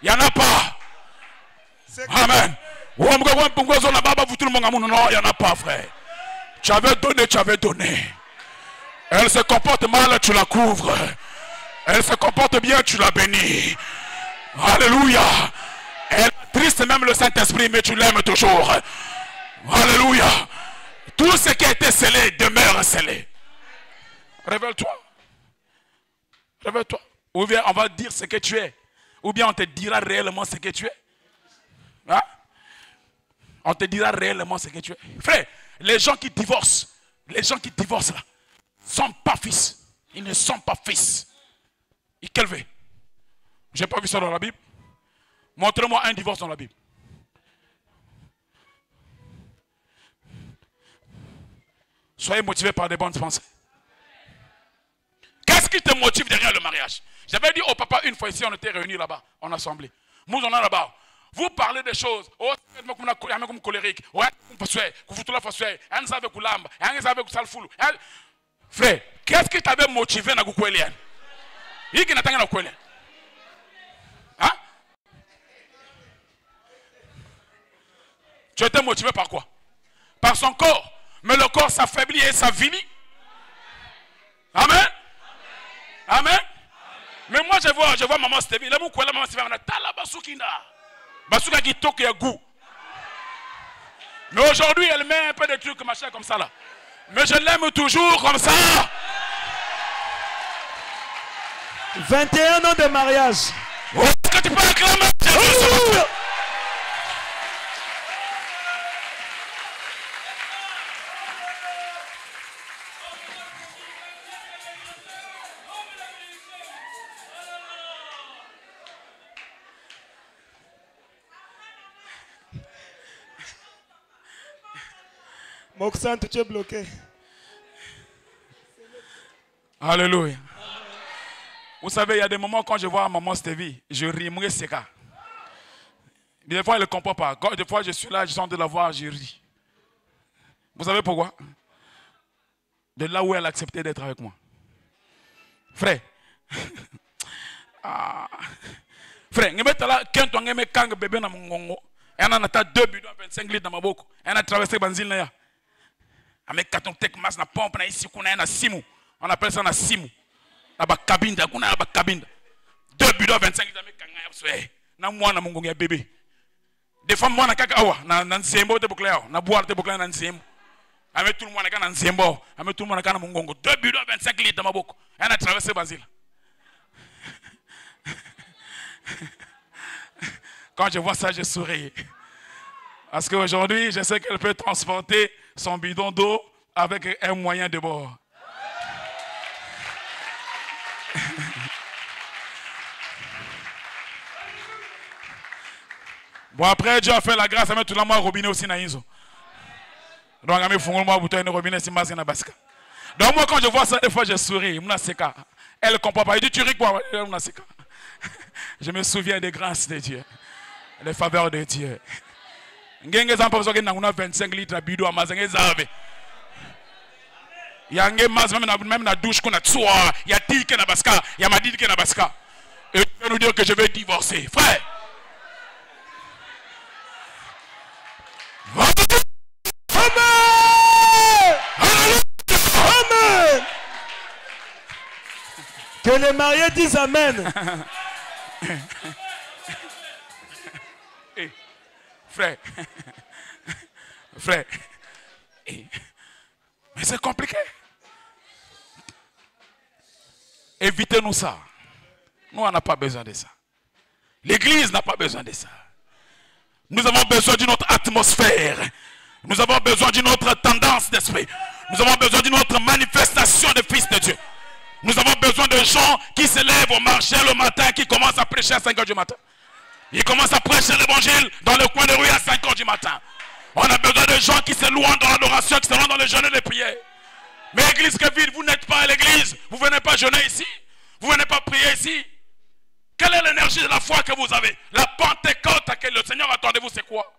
n'y en a pas. Amen. Non, il n'y en a pas, frère. Tu avais donné, tu avais donné. Elle se comporte mal, tu la couvres. Elle se comporte bien, tu la bénis. Alléluia. Elle triste même le Saint-Esprit, mais tu l'aimes toujours. Alléluia. Tout ce qui a été scellé demeure scellé. Révèle-toi. Révèle-toi. Ou bien on va dire ce que tu es. Ou bien on te dira réellement ce que tu es. Hein? On te dira réellement ce que tu es. Frère, les gens qui divorcent là, ne sont pas fils. Ils ne sont pas fils. Et quel veut? Je n'ai pas vu ça dans la Bible. Montrez-moi un divorce dans la Bible. Soyez motivés par des bonnes pensées. Qu'est-ce qui te motive derrière le mariage? J'avais dit au papa une fois ici, on était réunis là-bas, en assemblée. Nous, on est là-bas. Vous parlez des choses. Oh, comme colérique. Frère, qu'est-ce qui t'avait motivé dans Kukwelian? Hein? Tu étais motivé par quoi? Par son corps. Mais le corps s'affaiblit et s'avilit. Amen. Amen. Mais moi je vois maman Stevie. Là, maman Stevie, on a tala basukinda. Basuka qui toque ya goût. Mais aujourd'hui, elle met un peu de trucs machin comme ça là. Mais je l'aime toujours comme ça. 21 ans de mariage. Oh, que tu peux acclamer Jésus. Moxan, tu es bloqué. Alléluia. Vous savez, il y a des moments quand je vois maman Stevie, je ris, moi c'est ça. Des fois, elle ne comprend pas. Quand, des fois, je suis là, je sens de la voir, je ris. Vous savez pourquoi? De là où elle a accepté d'être avec moi. Frère. Frère, quand on aime quand bébé na mongongo, elle en a 2 bidons 25 litres dans ma bouche. Elle a traversé Banzil Naya. Avec 4 tek mas na pompe na ici qu'on a na simu. On appelle ça na simu. Na ba cabine, qu'on a ba cabine. 2 bidons 25 litres avec kanga ya na moi na mongongo ya bébé. Des fois moi na kaka awa na nzembo te boucler na boire te boucler na nzembo. Avec tout le monde na nzembo, avec tout le monde na mongongo. 2 bidons 25 litres dans ma bouche. Elle a traversé Banzil. Quand je vois ça, je souris. Parce qu'aujourd'hui, je sais qu'elle peut transporter son bidon d'eau avec un moyen de bord. Bon, après, Dieu a fait la grâce à mettre tout le monde au robinet aussi. Donc, moi, quand je vois ça, des fois, je souris. Elle ne comprend pas. Elle dit, tu ris quoi? Je me souviens des grâces de Dieu. Les faveurs de Dieu. Il y a 25 litres de bidon à Mazangé Zave. Il y a même la douche qu'on a tsoa. Il y a dit qu'il y a Baska. Il y a dit qu'il y a Baska. Et tu veux nous dire que je vais divorcer. Frère. Amen. Amen. Que les mariés disent Amen. Frère, frère, mais c'est compliqué. Évitez-nous ça. Nous, on n'a pas besoin de ça. L'église n'a pas besoin de ça. Nous avons besoin d'une autre atmosphère. Nous avons besoin d'une autre tendance d'esprit. Nous avons besoin d'une autre manifestation de fils de Dieu. Nous avons besoin de gens qui se lèvent au marché le matin, qui commencent à prêcher à 5 h du matin. Ils commencent à prêcher l'évangile dans le coin de rue à 5 h du matin. On a besoin de gens qui se louent dans l'adoration, qui se louent dans le jeûne et les prières. Mais église que vide, vous n'êtes pas à l'église. Vous ne venez pas jeûner ici. Vous ne venez pas prier ici. Quelle est l'énergie de la foi que vous avez? La Pentecôte à laquelle le Seigneur attend de vous, c'est quoi?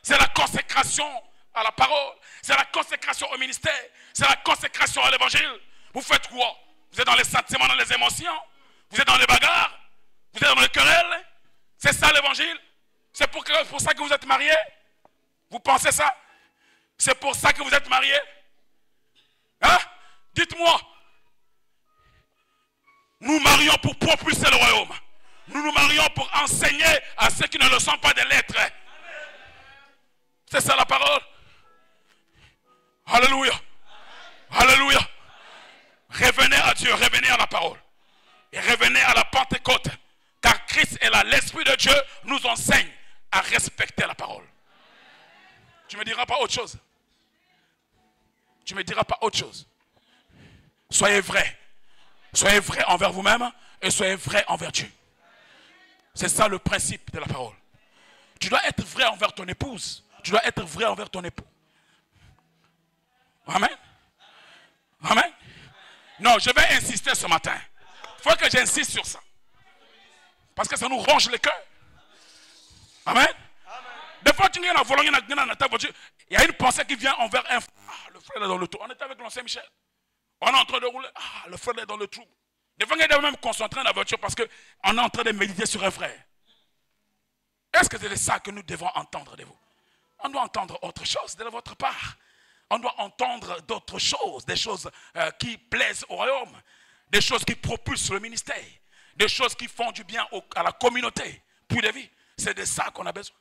C'est la consécration à la parole. C'est la consécration au ministère. C'est la consécration à l'évangile. Vous faites quoi? Vous êtes dans les sentiments, dans les émotions. Vous êtes dans les bagarres. Vous êtes dans les querelles. C'est ça l'évangile. C'est pour ça que vous êtes mariés. Vous pensez ça? C'est pour ça que vous êtes mariés? Hein? Dites-moi. Nous marions pour propulser le royaume. Nous nous marions pour enseigner à ceux qui ne le sont pas des lettres. C'est ça la parole. Alléluia. Alléluia. Revenez à Dieu, revenez à la parole. Et revenez à la Pentecôte. Car Christ est là. L'Esprit de Dieu nous enseigne à respecter la parole. Tu ne me diras pas autre chose. Tu ne me diras pas autre chose. Soyez vrais. Soyez vrais envers vous-même et soyez vrais envers Dieu. C'est ça le principe de la parole. Tu dois être vrai envers ton épouse. Tu dois être vrai envers ton époux. Amen. Amen. Non, je vais insister ce matin. Il faut que j'insiste sur ça. Parce que ça nous ronge le cœur. Amen. Des fois, tu viens à voler dans ta voiture. Il y a une pensée qui vient envers un frère. Ah, le frère est dans le trou. On était avec l'ancien Michel. On est en train de rouler. Ah, le frère est dans le trou. Des fois, il est même concentré dans la voiture parce qu'on est en train de méditer sur un frère. Est-ce que c'est ça que nous devons entendre de vous? On doit entendre autre chose de votre part. On doit entendre d'autres choses, des choses qui plaisent au royaume, des choses qui propulsent le ministère, des choses qui font du bien à la communauté, puis de vie. C'est de ça qu'on a besoin.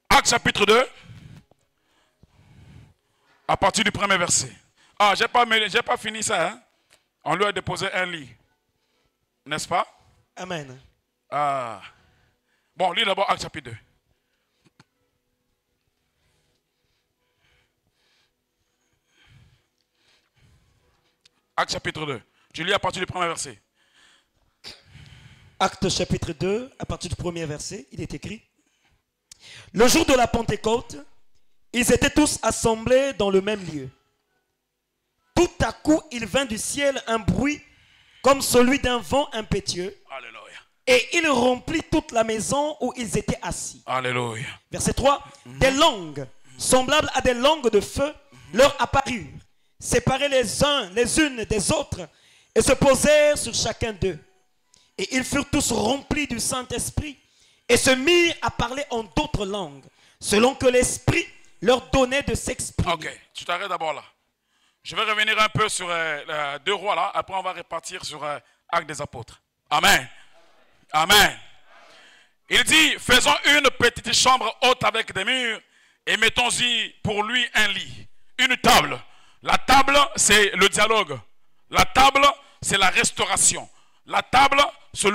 Actes chapitre 2, à partir du premier verset. Ah, j'ai pas fini ça. Hein? On lui a déposé un lit. N'est-ce pas? Amen. Ah. Bon, lis d'abord Actes chapitre 2. Actes chapitre 2. Tu lis à partir du premier verset. Actes chapitre 2, à partir du premier verset, il est écrit: le jour de la Pentecôte, ils étaient tous assemblés dans le même lieu. Tout à coup, il vint du ciel un bruit comme celui d'un vent impétueux. Alléluia. Et il remplit toute la maison où ils étaient assis. Alléluia. Verset 3. Des langues semblables à des langues de feu leur apparurent, séparées les unes des autres, et se posèrent sur chacun d'eux. Et ils furent tous remplis du Saint-Esprit et se mirent à parler en d'autres langues, selon que l'Esprit leur donnait de s'exprimer. Ok, tu t'arrêtes d'abord là. Je vais revenir un peu sur 2 Rois là, après on va repartir sur Actes des Apôtres. Amen. Amen. Il dit, faisons une petite chambre haute avec des murs et mettons-y pour lui un lit, une table. La table, c'est le dialogue. La table, c'est la restauration. La table, c'est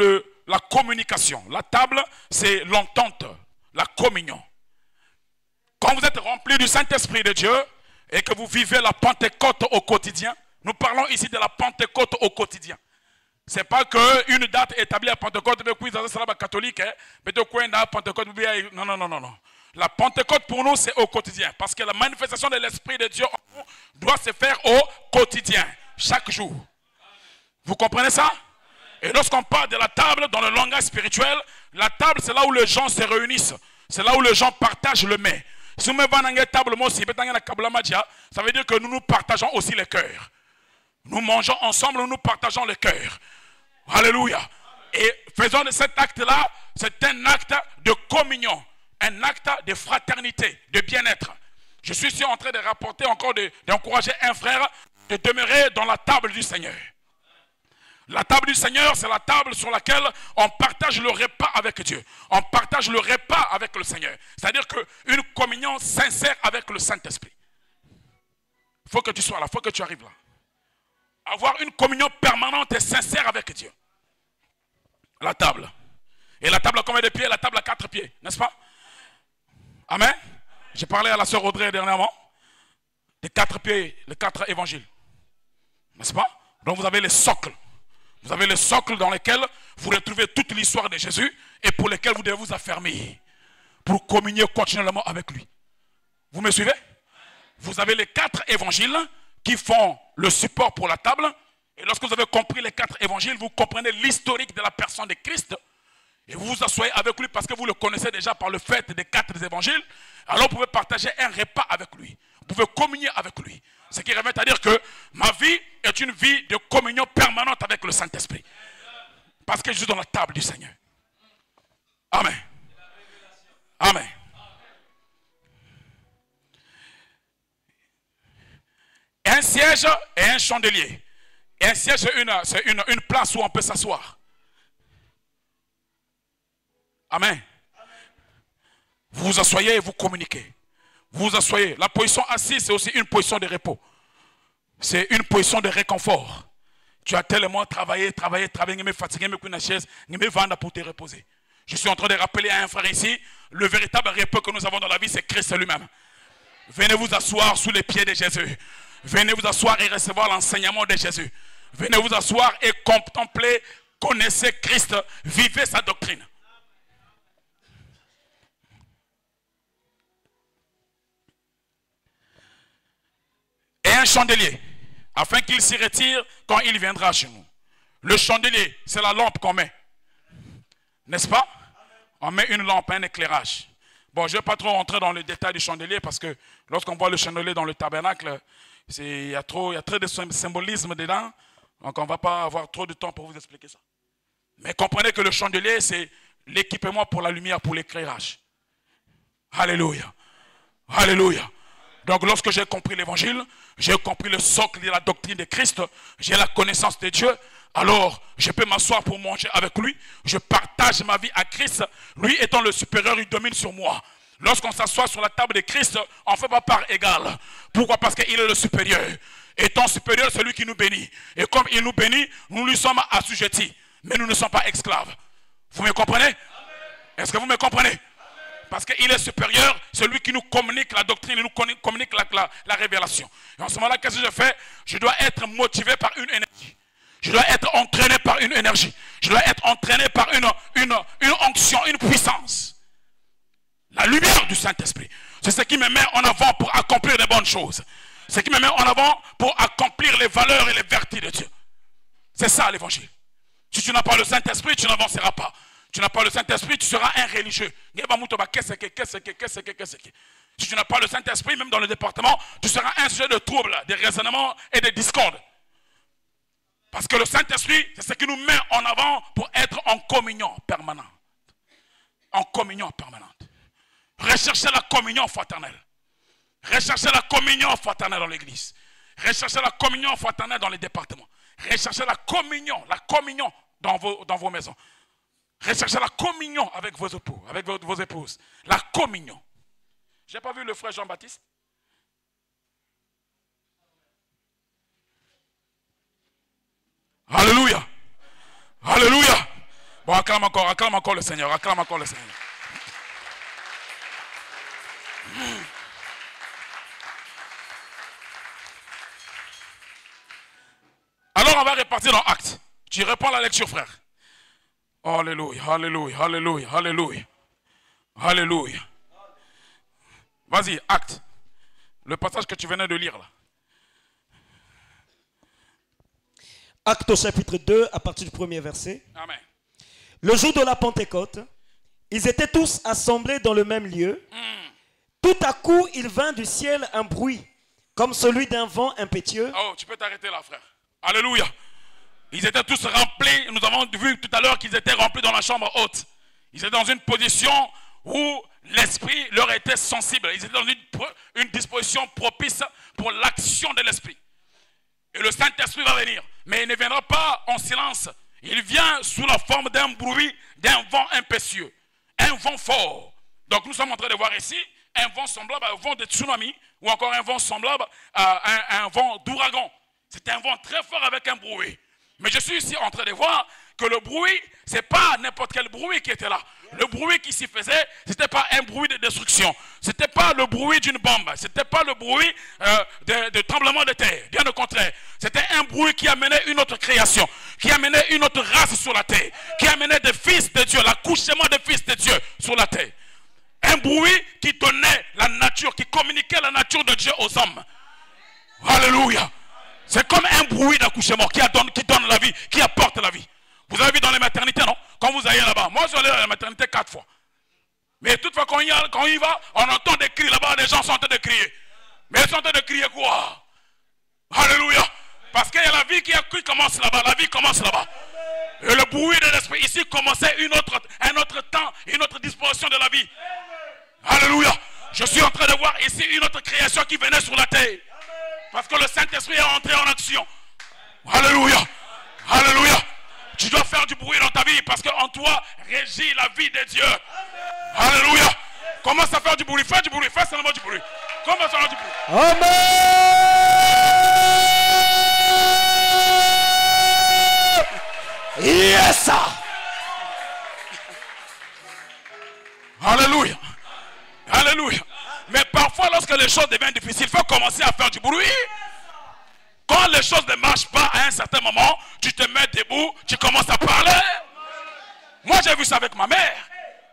la communication. La table, c'est l'entente, la communion. Quand vous êtes rempli du Saint-Esprit de Dieu et que vous vivez la Pentecôte au quotidien, nous parlons ici de la Pentecôte au quotidien. Ce n'est pas qu'une date établie à Pentecôte, mais dans le catholique, non, non, non, non, non. La Pentecôte pour nous, c'est au quotidien. Parce que la manifestation de l'Esprit de Dieu en nous doit se faire au quotidien, chaque jour. Vous comprenez ça? Et lorsqu'on parle de la table dans le langage spirituel, la table, c'est là où les gens se réunissent. C'est là où les gens partagent le mets. Si vous me vendez table, ça veut dire que nous partageons aussi le cœur. Nous mangeons ensemble, nous partageons le cœur. Alléluia. Et faisons de cet acte-là, c'est un acte de communion, un acte de fraternité, de bien-être. Je suis ici en train de rapporter encore, d'encourager un frère de demeurer dans la table du Seigneur. La table du Seigneur, c'est la table sur laquelle on partage le repas avec Dieu. On partage le repas avec le Seigneur. C'est-à-dire qu'une communion sincère avec le Saint-Esprit. Il faut que tu sois là, il faut que tu arrives là. Avoir une communion permanente et sincère avec Dieu. La table. Et la table a combien de pieds? La table a 4 pieds, n'est-ce pas? Amen. J'ai parlé à la sœur Audrey dernièrement des 4 pieds, les 4 évangiles. N'est-ce pas? Donc vous avez les socles. Vous avez les socles dans lesquels vous retrouvez toute l'histoire de Jésus et pour lesquels vous devez vous affermir pour communier continuellement avec lui. Vous me suivez? Vous avez les 4 évangiles qui font le support pour la table. Et lorsque vous avez compris les 4 évangiles, vous comprenez l'historique de la personne de Christ. Et vous vous asseyez avec lui parce que vous le connaissez déjà par le fait des 4 évangiles. Alors vous pouvez partager un repas avec lui. Vous pouvez communier avec lui. Ce qui revient à dire que ma vie est une vie de communion permanente avec le Saint-Esprit. Parce que je suis dans la table du Seigneur. Amen. Amen. Un siège et un chandelier. Et un siège, c'est une place où on peut s'asseoir. Amen. Vous vous asseyez et vous communiquez. Vous vous asseyez. La position assise, c'est aussi une position de repos. C'est une position de réconfort. Tu as tellement travaillé, tu me fatigué, me coucher chaise, me vendre pour te reposer. Je suis en train de rappeler à un frère ici, le véritable repos que nous avons dans la vie, c'est Christ lui-même. Venez vous asseoir sous les pieds de Jésus. Venez vous asseoir et recevoir l'enseignement de Jésus. Venez vous asseoir et contempler, connaissez Christ, vivez sa doctrine. Et un chandelier, afin qu'il s'y retire quand il viendra chez nous. Le chandelier, c'est la lampe qu'on met. N'est-ce pas? On met une lampe, un éclairage. Bon, je ne vais pas trop rentrer dans le détail du chandelier parce que lorsqu'on voit le chandelier dans le tabernacle, il y a trop de symbolisme dedans. Donc on ne va pas avoir trop de temps pour vous expliquer ça. Mais comprenez que le chandelier, c'est l'équipement pour la lumière, pour l'éclairage. Alléluia. Alléluia. Donc lorsque j'ai compris l'évangile, j'ai compris le socle de la doctrine de Christ, j'ai la connaissance de Dieu, alors je peux m'asseoir pour manger avec lui, je partage ma vie à Christ, lui étant le supérieur, il domine sur moi. Lorsqu'on s'assoit sur la table de Christ, on ne fait pas part égale. Pourquoi? Parce qu'il est le supérieur. Étant supérieur, c'est lui qui nous bénit. Et comme il nous bénit, nous lui sommes assujettis. Mais nous ne sommes pas esclaves. Vous me comprenez? Est-ce que vous me comprenez? Parce qu'il est supérieur, c'est lui qui nous communique la doctrine, il nous communique la révélation. Et en ce moment-là, qu'est-ce que je fais? Je dois être motivé par une énergie. Je dois être entraîné par une énergie. Je dois être entraîné par une onction, une puissance. La lumière du Saint-Esprit. C'est ce qui me met en avant pour accomplir les bonnes choses. Ce qui me met en avant pour accomplir les valeurs et les vertus de Dieu. C'est ça l'évangile. Si tu n'as pas le Saint-Esprit, tu n'avanceras pas. Tu n'as pas le Saint-Esprit, tu seras un religieux. Si tu n'as pas le Saint-Esprit, même dans le département, tu seras un sujet de troubles, de raisonnements et de discordes. Parce que le Saint-Esprit, c'est ce qui nous met en avant pour être en communion permanente. En communion permanente. Recherchez la communion fraternelle. Recherchez la communion fraternelle dans l'église. Recherchez la communion fraternelle dans les départements. Recherchez la communion dans vos maisons. Recherchez la communion avec vos époux, avec vos épouses. La communion. Je n'ai pas vu le frère Jean-Baptiste? Alléluia. Alléluia. Bon, acclame encore le Seigneur. Acclame encore le Seigneur. Alors on va repartir dans Actes. Tu reprends la lecture, frère. Alléluia, alléluia, alléluia, alléluia. Alléluia. Vas-y, Actes. Le passage que tu venais de lire là. Actes au chapitre 2, à partir du premier verset. Amen. Le jour de la Pentecôte, ils étaient tous assemblés dans le même lieu. Tout à coup, il vint du ciel un bruit, comme celui d'un vent impétueux. Oh, tu peux t'arrêter là, frère. Alléluia. Ils étaient tous remplis. Nous avons vu tout à l'heure qu'ils étaient remplis dans la chambre haute. Ils étaient dans une position où l'esprit leur était sensible. Ils étaient dans une disposition propice pour l'action de l'esprit. Et le Saint-Esprit va venir. Mais il ne viendra pas en silence. Il vient sous la forme d'un bruit, d'un vent impétueux. Un vent fort. Donc nous sommes en train de voir ici un vent semblable à un vent de tsunami ou encore un vent semblable à un vent d'ouragan. C'est un vent très fort avec un bruit. Mais je suis ici en train de voir que le bruit, ce n'est pas n'importe quel bruit qui était là. Le bruit qui s'y faisait, ce n'était pas un bruit de destruction. Ce n'était pas le bruit d'une bombe. Ce n'était pas le bruit de tremblement de terre. Bien au contraire. C'était un bruit qui amenait une autre création, qui amenait une autre race sur la terre, qui amenait des fils de Dieu, l'accouchement des fils de Dieu sur la terre. Un bruit qui donnait la nature, qui communiquait la nature de Dieu aux hommes. Alléluia. C'est comme un bruit d'accouchement qui donne la vie, qui apporte la vie. Vous avez vu dans les maternités, non? Quand vous allez là-bas. Moi, je suis allé à la maternité 4 fois. Mais toutefois, quand on y va, on entend des cris là-bas, les gens sont en train de crier. Mais ils sont en train de crier quoi? Alléluia. Parce qu'il y a la vie qui commence là-bas. La vie commence là-bas. Et le bruit de l'esprit ici commençait un autre temps, une autre disposition de la vie. Alléluia. Je suis en train de voir ici une autre création qui venait sur la terre. Parce que le Saint-Esprit est entré en action. Alléluia. Alléluia. Tu dois faire du bruit dans ta vie parce qu'en toi régit la vie de Dieu. Alléluia. Commence à faire du bruit. Fais du bruit. Fais seulement du bruit. Commence à faire du bruit. Amen. Yes. Alléluia. Alléluia. Mais parfois, lorsque les choses deviennent difficiles, il faut commencer à faire du bruit. Quand les choses ne marchent pas à un certain moment, tu te mets debout, tu commences à parler. Moi, j'ai vu ça avec ma mère.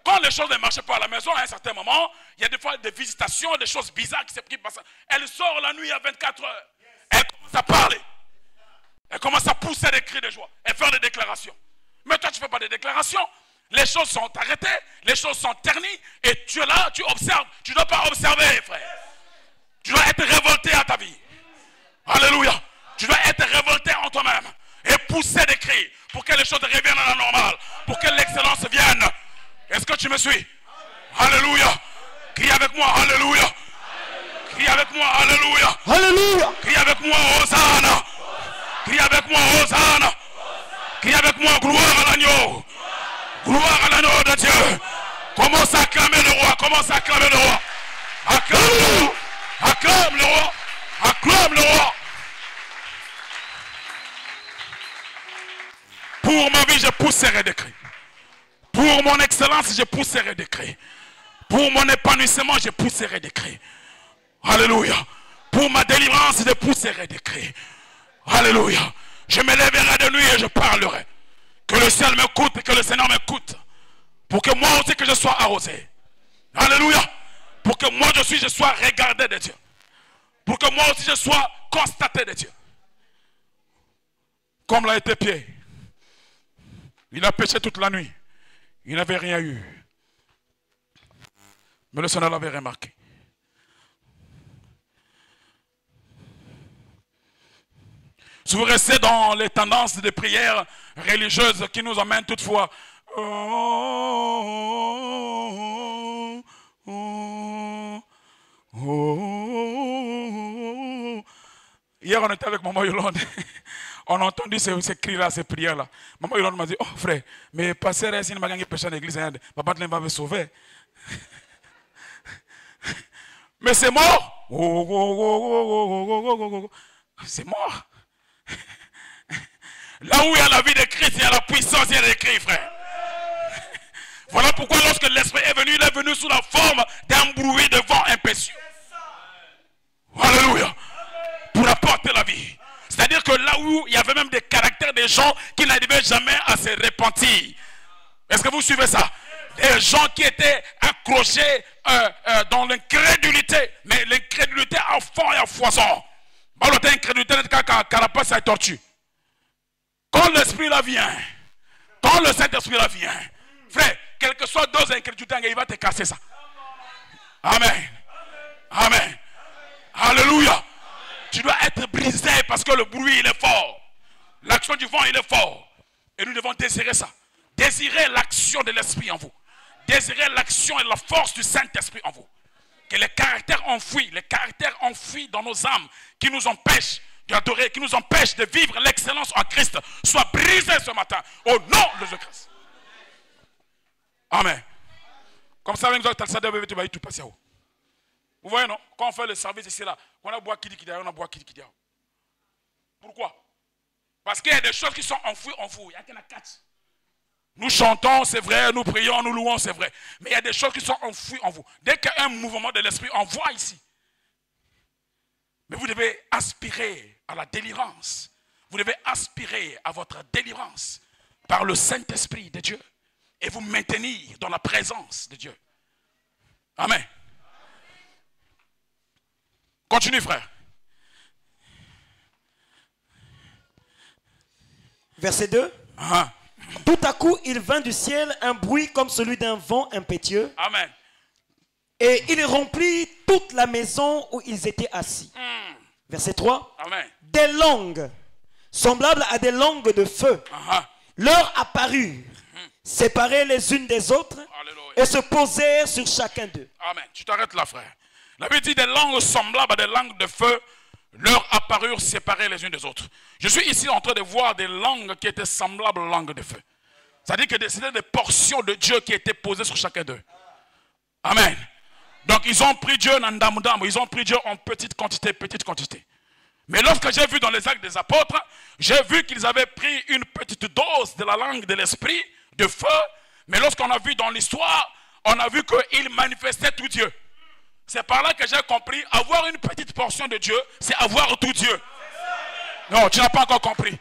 Quand les choses ne marchaient pas à la maison, à un certain moment, il y a des fois des visitations, des choses bizarres qui passent. Elle sort la nuit à 24 heures. Elle commence à parler. Elle commence à pousser des cris de joie. Elle fait des déclarations. Mais toi, tu ne fais pas de déclarations. Les choses sont arrêtées, les choses sont ternies, et tu es là, tu observes. Tu ne dois pas observer, frère. Tu dois être révolté à ta vie. Alléluia. Tu dois être révolté en toi-même et pousser des cris pour que les choses reviennent à la normale, pour que l'excellence vienne. Est-ce que tu me suis? Alléluia. Crie avec moi, Alléluia. Crie avec moi, Alléluia. Alléluia. Crie avec moi, Hosanna. Crie avec moi, Hosanna. Crie avec moi, gloire à l'agneau. Gloire à l'agneau de Dieu. Commence à acclamer le roi. Commence à acclamer le roi. Acclame le roi. Acclame le roi. Acclame le roi. Pour ma vie, je pousserai des cris. Pour mon excellence, je pousserai des cris. Pour mon épanouissement, je pousserai des cris. Alléluia. Pour ma délivrance, je pousserai des cris. Alléluia. Je me lèverai de nuit et je parlerai. Que le ciel m'écoute et que le Seigneur m'écoute. Pour que moi aussi que je sois arrosé. Alléluia. Pour que moi aussi je sois regardé de Dieu. Pour que moi aussi je sois constaté de Dieu. Comme l'a été Pierre. Il a péché toute la nuit. Il n'avait rien eu. Mais le Seigneur l'avait remarqué. Si vous restez dans les tendances de prière religieuses qui nous emmènent toutefois. Hier, on était avec Maman Yolande. On a entendu ces cris-là, ces prières-là. Maman Yolande m'a dit, oh frère, mais passer ici, il m'a gagné péché à l'église. Papa ne va me sauver. Mais c'est mort. C'est mort. Là où il y a la vie de Christ, il y a la puissance, il y a les cris, frère. Voilà pourquoi lorsque l'Esprit est venu, il est venu sous la forme d'un bruit de vent impétueux. Alléluia. Pour apporter la vie. C'est-à-dire que là où il y avait même des caractères des gens qui n'arrivaient jamais à se repentir. Est-ce que vous suivez ça? Des gens qui étaient accrochés dans l'incrédulité. Mais l'incrédulité à fond et à foison. L'incrédulité n'est qu'à carapace et tortue. Quand l'Esprit là vient, quand le Saint-Esprit là vient, frère, quelle que soit dose d'incrédulité, il va te casser ça. Amen. Amen. Alléluia. Tu dois être brisé parce que le bruit il est fort. L'action du vent il est fort. Et nous devons désirer ça. Désirer l'action de l'Esprit en vous. Désirer l'action et la force du Saint-Esprit en vous. Que les caractères enfouis dans nos âmes qui nous empêchent d'adorer, qui nous empêchent de vivre l'excellence en Christ soient brisés ce matin au nom de Jésus-Christ. Amen. Comme ça, avec nous, tu vas tout passer. Vous voyez, non? Quand on fait le service ici, là, on a bois qui dit on a bois qui dit. Pourquoi? Parce qu'il y a des choses qui sont enfouies en vous. Il y a qu'il y en a 4. Nous chantons, c'est vrai, nous prions, nous louons, c'est vrai. Mais il y a des choses qui sont enfouies en vous. Dès qu'il y a un mouvement de l'esprit, on voit ici. Mais vous devez aspirer à la délivrance. Vous devez aspirer à votre délivrance par le Saint-Esprit de Dieu. Et vous maintenir dans la présence de Dieu. Amen. Continue, frère. Verset 2. Tout à coup, il vint du ciel un bruit comme celui d'un vent impétueux. Amen. Et il remplit toute la maison où ils étaient assis. Verset 3. Amen. Des langues, semblables à des langues de feu, leur apparurent, séparées les unes des autres, Alléluia. et se posèrent sur chacun d'eux. Amen. Tu t'arrêtes là, frère. La Bible dit des langues semblables à des langues de feu leur apparurent séparées les unes des autres. Je suis ici en train de voir des langues qui étaient semblables aux langues de feu. C'est-à-dire que c'était des portions de Dieu qui étaient posées sur chacun d'eux. Amen. Donc ils ont pris Dieu en dam-dam, ils ont pris Dieu en petite quantité, petite quantité. Mais lorsque j'ai vu dans les actes des apôtres, j'ai vu qu'ils avaient pris une petite dose de la langue de l'esprit, de feu. Mais lorsqu'on a vu dans l'histoire, on a vu qu'ils manifestaient tout Dieu. C'est par là que j'ai compris, avoir une petite portion de Dieu, c'est avoir tout Dieu. Non, tu n'as pas encore compris.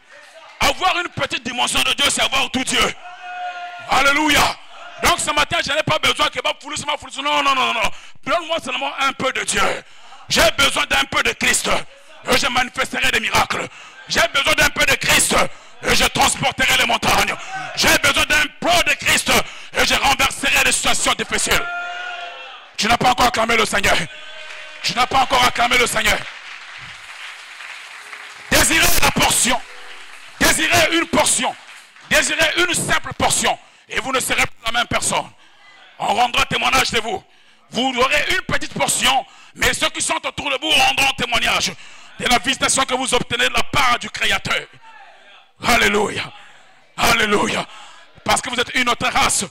Avoir une petite dimension de Dieu, c'est avoir tout Dieu. Alléluia. Donc ce matin, je n'ai pas besoin que non, non, non, non. Donne-moi seulement un peu de Dieu. J'ai besoin d'un peu de Christ. Et je manifesterai des miracles. J'ai besoin d'un peu de Christ. Et je transporterai les montagnes. J'ai besoin d'un peu de Christ. Et je renverserai les situations difficiles. Tu n'as pas encore acclamé le Seigneur. Tu n'as pas encore acclamé le Seigneur. Désirez la portion. Désirez une portion. Désirez une simple portion. Et vous ne serez plus la même personne. On rendra témoignage de vous. Vous aurez une petite portion. Mais ceux qui sont autour de vous rendront témoignage de la visitation que vous obtenez de la part du Créateur. Alléluia. Alléluia. Parce que vous êtes une autre race.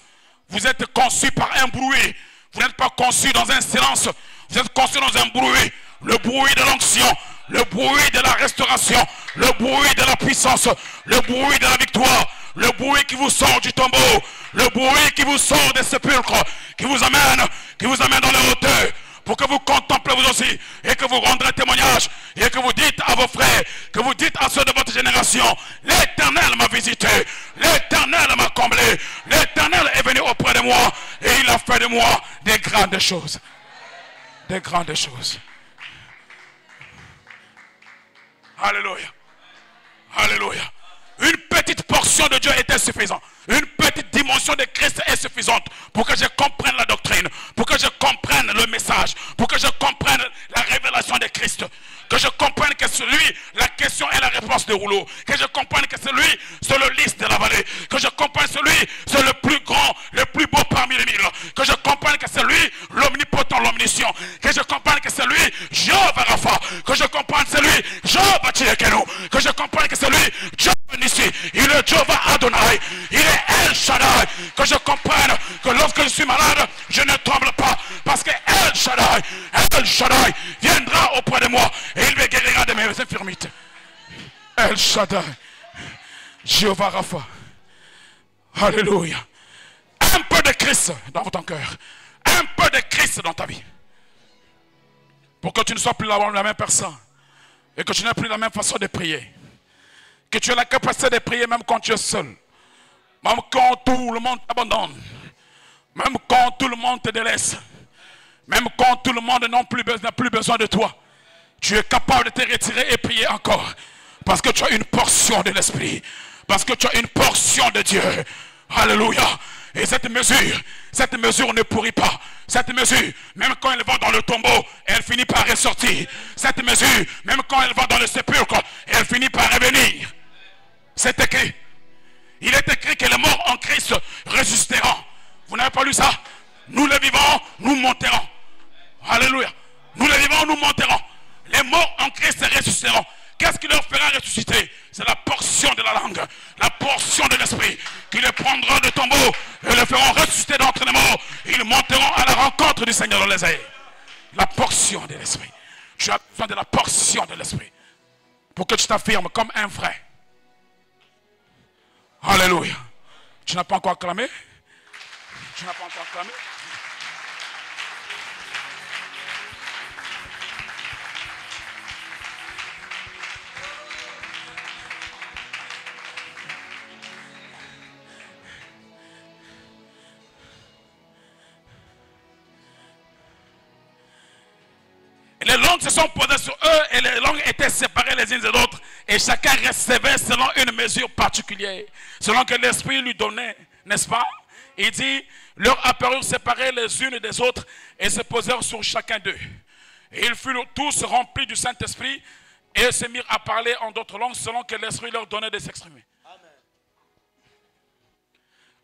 Vous êtes conçus par un bruit. Vous n'êtes pas conçus dans un silence. Vous êtes conçus dans un bruit. Le bruit de l'onction. Le bruit de la restauration. Le bruit de la puissance. Le bruit de la victoire. Le bruit qui vous sort du tombeau. Le bruit qui vous sort des sépulcres. Qui vous amène dans les hauteurs. Pour que vous contemplez vous aussi. Et que vous rendrez témoignage. Et que vous dites à vos frères. Que vous dites à ceux de votre génération. L'Éternel m'a visité. L'Éternel m'a comblé. L'Éternel est venu auprès de moi. Et il a fait de moi des grandes choses. Des grandes choses. Alléluia. Alléluia. Une petite portion de Dieu était suffisante. Une petite dimension de Christ est suffisante pour que je comprenne la doctrine, pour que je comprenne le message, pour que je comprenne la révélation de Christ. Que je comprenne que c'est lui la question et la réponse de rouleau. Que je comprenne que c'est lui, c'est le lys de la vallée. Que je comprenne que c'est lui, c'est le plus grand, le plus beau parmi les mille. Que je comprenne que c'est lui, l'omnipotent, l'omniscient. Que je comprenne que c'est lui, Jéhovah Rapha. Que je comprenne que c'est lui, Jéhovah Tchilekeno. Que je comprenne que c'est lui, Jéhovah Nissi. Il est Jéhovah Adonai. Il est El Shaddai. Que je comprenne que lorsque je suis malade, je ne tremble pas. Parce que El Shaddai viendra auprès de moi. Et il me guérira de mes infirmités. El Shaddai. Jéhovah Rapha. Alléluia. Un peu de Christ dans ton cœur. Un peu de Christ dans ta vie. Pour que tu ne sois plus la même personne. Et que tu n'aies plus la même façon de prier. Que tu aies la capacité de prier même quand tu es seul. Même quand tout le monde t'abandonne. Même quand tout le monde te délaisse. Même quand tout le monde n'a plus besoin de toi. Tu es capable de te retirer et prier encore. Parce que tu as une portion de l'esprit. Parce que tu as une portion de Dieu. Alléluia. Et cette mesure ne pourrit pas. Cette mesure, même quand elle va dans le tombeau, elle finit par ressortir. Cette mesure, même quand elle va dans le sépulcre, elle finit par revenir. C'est écrit. Il est écrit que les morts en Christ résisteront. Vous n'avez pas lu ça? Nous les vivants, nous monterons. Alléluia. Nous les vivants, nous monterons. Les morts en Christ ressusciteront. Qu'est-ce qui leur fera ressusciter? C'est la portion de la langue, la portion de l'esprit qui les prendra de tombeau et les feront ressusciter d'entre les morts. Ils monteront à la rencontre du Seigneur dans les airs. La portion de l'esprit. Tu as besoin de la portion de l'esprit pour que tu t'affirmes comme un vrai. Alléluia. Tu n'as pas encore acclamé? Tu n'as pas encore acclamé? Les langues se sont posées sur eux et les langues étaient séparées les unes des autres. Et chacun recevait selon une mesure particulière, selon que l'Esprit lui donnait, n'est-ce pas? Il dit, leur apparurent séparés les unes des autres et se posèrent sur chacun d'eux. Et ils furent tous remplis du Saint-Esprit et se mirent à parler en d'autres langues selon que l'Esprit leur donnait de s'exprimer.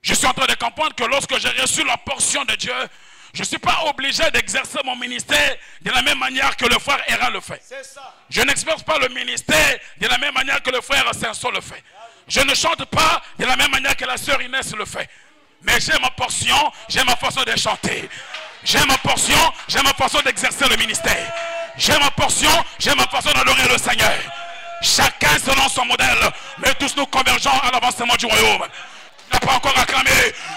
Je suis en train de comprendre que lorsque j'ai reçu la portion de Dieu, je ne suis pas obligé d'exercer mon ministère de la même manière que le frère Héra le fait. Je n'exerce pas le ministère de la même manière que le frère Saint-Saul le fait. Je ne chante pas de la même manière que la sœur Inès le fait. Mais j'ai ma portion, j'ai ma façon de chanter. J'ai ma portion, j'ai ma façon d'exercer le ministère. J'ai ma portion, j'ai ma façon d'adorer le Seigneur. Chacun selon son modèle, mais tous nous convergeons à l'avancement du royaume. N'a pas encore acclamé,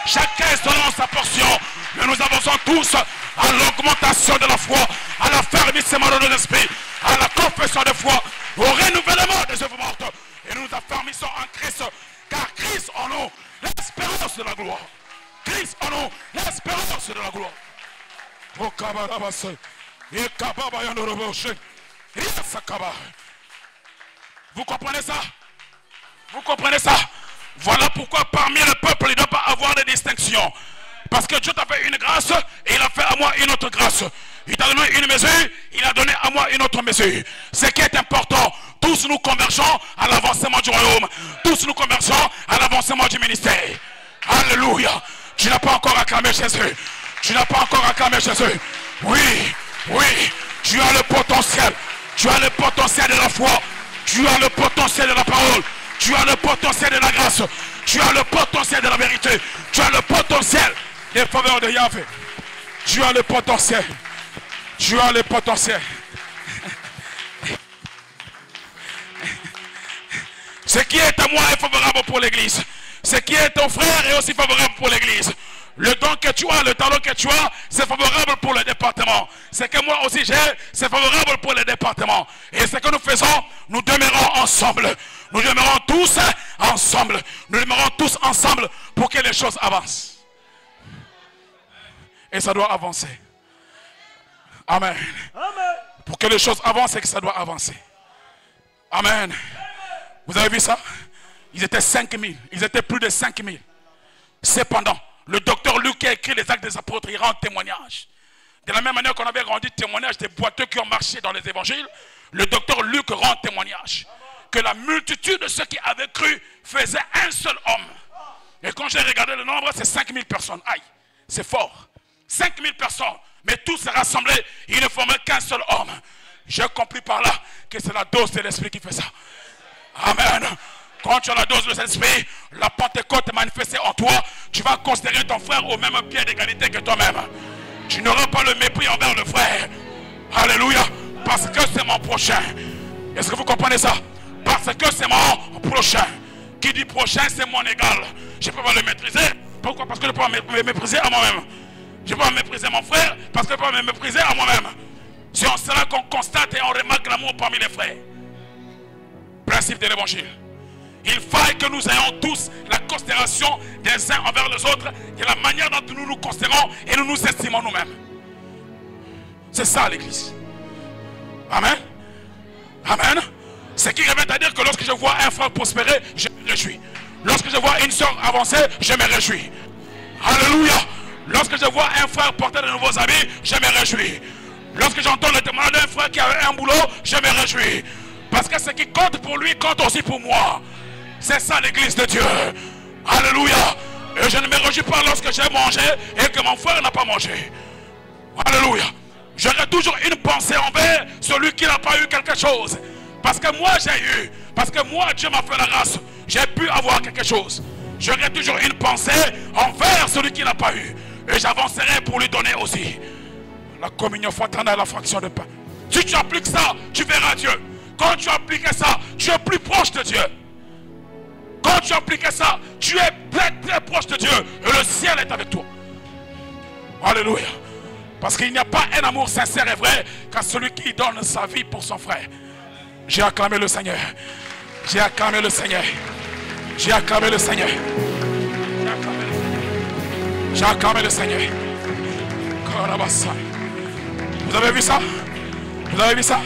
chacun selon sa portion, mais nous avançons tous à l'augmentation de la foi, à l'affermissement de l'esprit, à la confession de foi, au renouvellement des œuvres mortes. Et nous nous affermissons en Christ, car Christ en nous, l'espérance de la gloire. Christ en nous, l'espérance de la gloire. Vous comprenez ça? Vous comprenez ça? Voilà pourquoi parmi le peuple, il ne doit pas avoir de distinction. Parce que Dieu t'a fait une grâce et il a fait à moi une autre grâce. Il t'a donné une mesure, il a donné à moi une autre mesure. Ce qui est important, tous nous convergeons à l'avancement du royaume. Tous nous convergeons à l'avancement du ministère. Alléluia. Tu n'as pas encore acclamé Jésus. Tu n'as pas encore acclamé Jésus. Oui, oui, tu as le potentiel. Tu as le potentiel de la foi. Tu as le potentiel de la parole. Tu as le potentiel de la grâce. Tu as le potentiel de la vérité. Tu as le potentiel des faveurs de Yahvé. Tu as le potentiel. Tu as le potentiel. Ce qui est à moi est favorable pour l'église. Ce qui est ton frère est aussi favorable pour l'église. Le don que tu as, le talent que tu as, c'est favorable pour le département. Ce que moi aussi j'ai, c'est favorable pour le département. Et ce que nous faisons, nous demeurons ensemble. Nous demeurons tous ensemble. Nous demeurons tous ensemble pour que les choses avancent. Et ça doit avancer. Amen. Amen. Pour que les choses avancent et que ça doit avancer. Amen. Vous avez vu ça? Ils étaient 5000. Ils étaient plus de 5000. Cependant, le docteur Luc qui a écrit les Actes des Apôtres, il rend témoignage. De la même manière qu'on avait rendu témoignage des boiteux qui ont marché dans les évangiles, le docteur Luc rend témoignage que la multitude de ceux qui avaient cru faisait un seul homme. Et quand j'ai regardé le nombre, c'est 5000 personnes. Aïe, c'est fort. 5000 personnes, mais tous se rassemblaient, ils ne formaient qu'un seul homme. J'ai compris par là que c'est la dose de l'esprit qui fait ça. Amen. Quand tu as la dose de l'esprit, la Pentecôte est manifestée en toi, tu vas considérer ton frère au même pied d'égalité que toi-même. Tu n'auras pas le mépris envers le frère. Alléluia. Parce que c'est mon prochain. Est-ce que vous comprenez ça? Parce que c'est mon prochain. Qui dit prochain, c'est mon égal. Je ne peux pas le maîtriser. Pourquoi? Parce que je ne peux pas me mépriser à moi-même. Je ne peux pas mépriser mon frère parce que je ne peux pas me mépriser à moi-même. C'est en cela qu'on constate et on remarque l'amour parmi les frères. Principe de l'évangile. Il faille que nous ayons tous la considération des uns envers les autres de la manière dont nous nous considérons et nous nous estimons nous-mêmes. C'est ça l'église. Amen. Amen. Ce qui revient à dire que lorsque je vois un frère prospérer, je me réjouis. Lorsque je vois une soeur avancer, je me réjouis. Alléluia. Lorsque je vois un frère porter de nouveaux habits, je me réjouis. Lorsque j'entends le témoignage d'un frère qui a un boulot, je me réjouis. Parce que ce qui compte pour lui compte aussi pour moi. C'est ça l'église de Dieu. Alléluia. Et je ne me réjouis pas lorsque j'ai mangé et que mon frère n'a pas mangé. Alléluia. J'aurai toujours une pensée envers celui qui n'a pas eu quelque chose. Parce que moi j'ai eu. Parce que moi Dieu m'a fait la grâce. J'ai pu avoir quelque chose. J'aurai toujours une pensée envers celui qui n'a pas eu. Et j'avancerai pour lui donner aussi. La communion fraternelle, la fraction de pain. Si tu appliques ça, tu verras Dieu. Quand tu appliques ça, tu es plus proche de Dieu. Quand tu as appliqué ça, tu es très proche de Dieu. Et le ciel est avec toi. Alléluia. Parce qu'il n'y a pas un amour sincère et vrai qu'à celui qui donne sa vie pour son frère. J'ai acclamé le Seigneur. J'ai acclamé le Seigneur. J'ai acclamé le Seigneur. J'ai acclamé le Seigneur. Vous avez vu ça? Vous avez vu ça?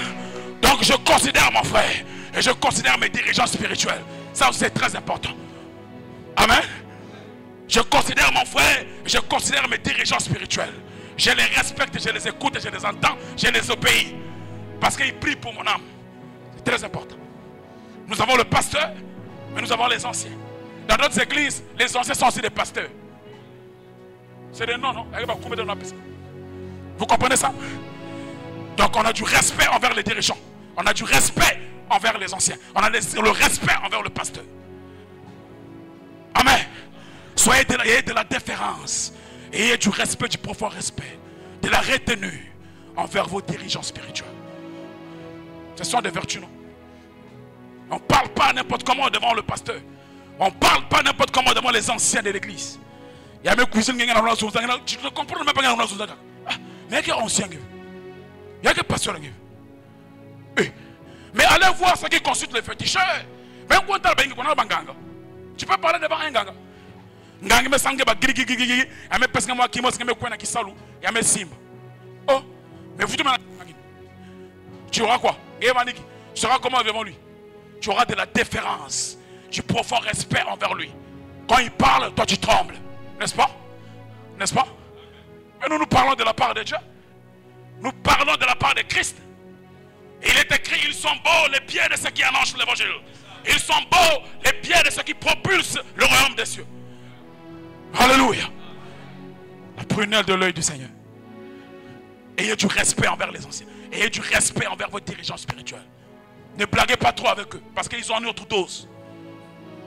Donc je considère mon frère et je considère mes dirigeants spirituels. Ça c'est très important. Amen. Je considère mon frère et je considère mes dirigeants spirituels. Je les respecte, je les écoute, je les entends, je les obéis. Parce qu'ils prient pour mon âme. C'est très important. Nous avons le pasteur, mais nous avons les anciens. Dans d'autres églises, les anciens sont aussi des pasteurs. C'est des noms, non? Vous comprenez ça? Donc on a du respect envers les dirigeants. On a du respect envers les anciens. On a le respect envers le pasteur. Amen. Ayez de la déférence. Ayez du respect, du profond respect. De la retenue envers vos dirigeants spirituels. Ce sont des vertus, non? On ne parle pas n'importe comment devant le pasteur. On ne parle pas n'importe comment devant les anciens de l'église. Il y a mes cousins qui sont là. Tu ne comprends même pas ce que mais il y a des anciens. Il y a des pasteurs. Mais allez voir ceux qui consultent les féticheurs. Tu peux parler devant un ganga. Oh, mais vous tu auras quoi? Tu seras comment devant lui? Tu auras de la déférence, du profond respect envers lui. Quand il parle, toi tu trembles. N'est-ce pas? N'est-ce pas? Mais nous parlons de la part de Dieu. Nous parlons de la part de Christ. Il est écrit, ils sont beaux les pieds de ceux qui annoncent l'évangile. Ils sont beaux les pieds de ceux qui propulsent le royaume des cieux. Alléluia. La prunelle de l'œil du Seigneur. Ayez du respect envers les anciens. Ayez du respect envers vos dirigeants spirituels. Ne blaguez pas trop avec eux, parce qu'ils ont une autre dose.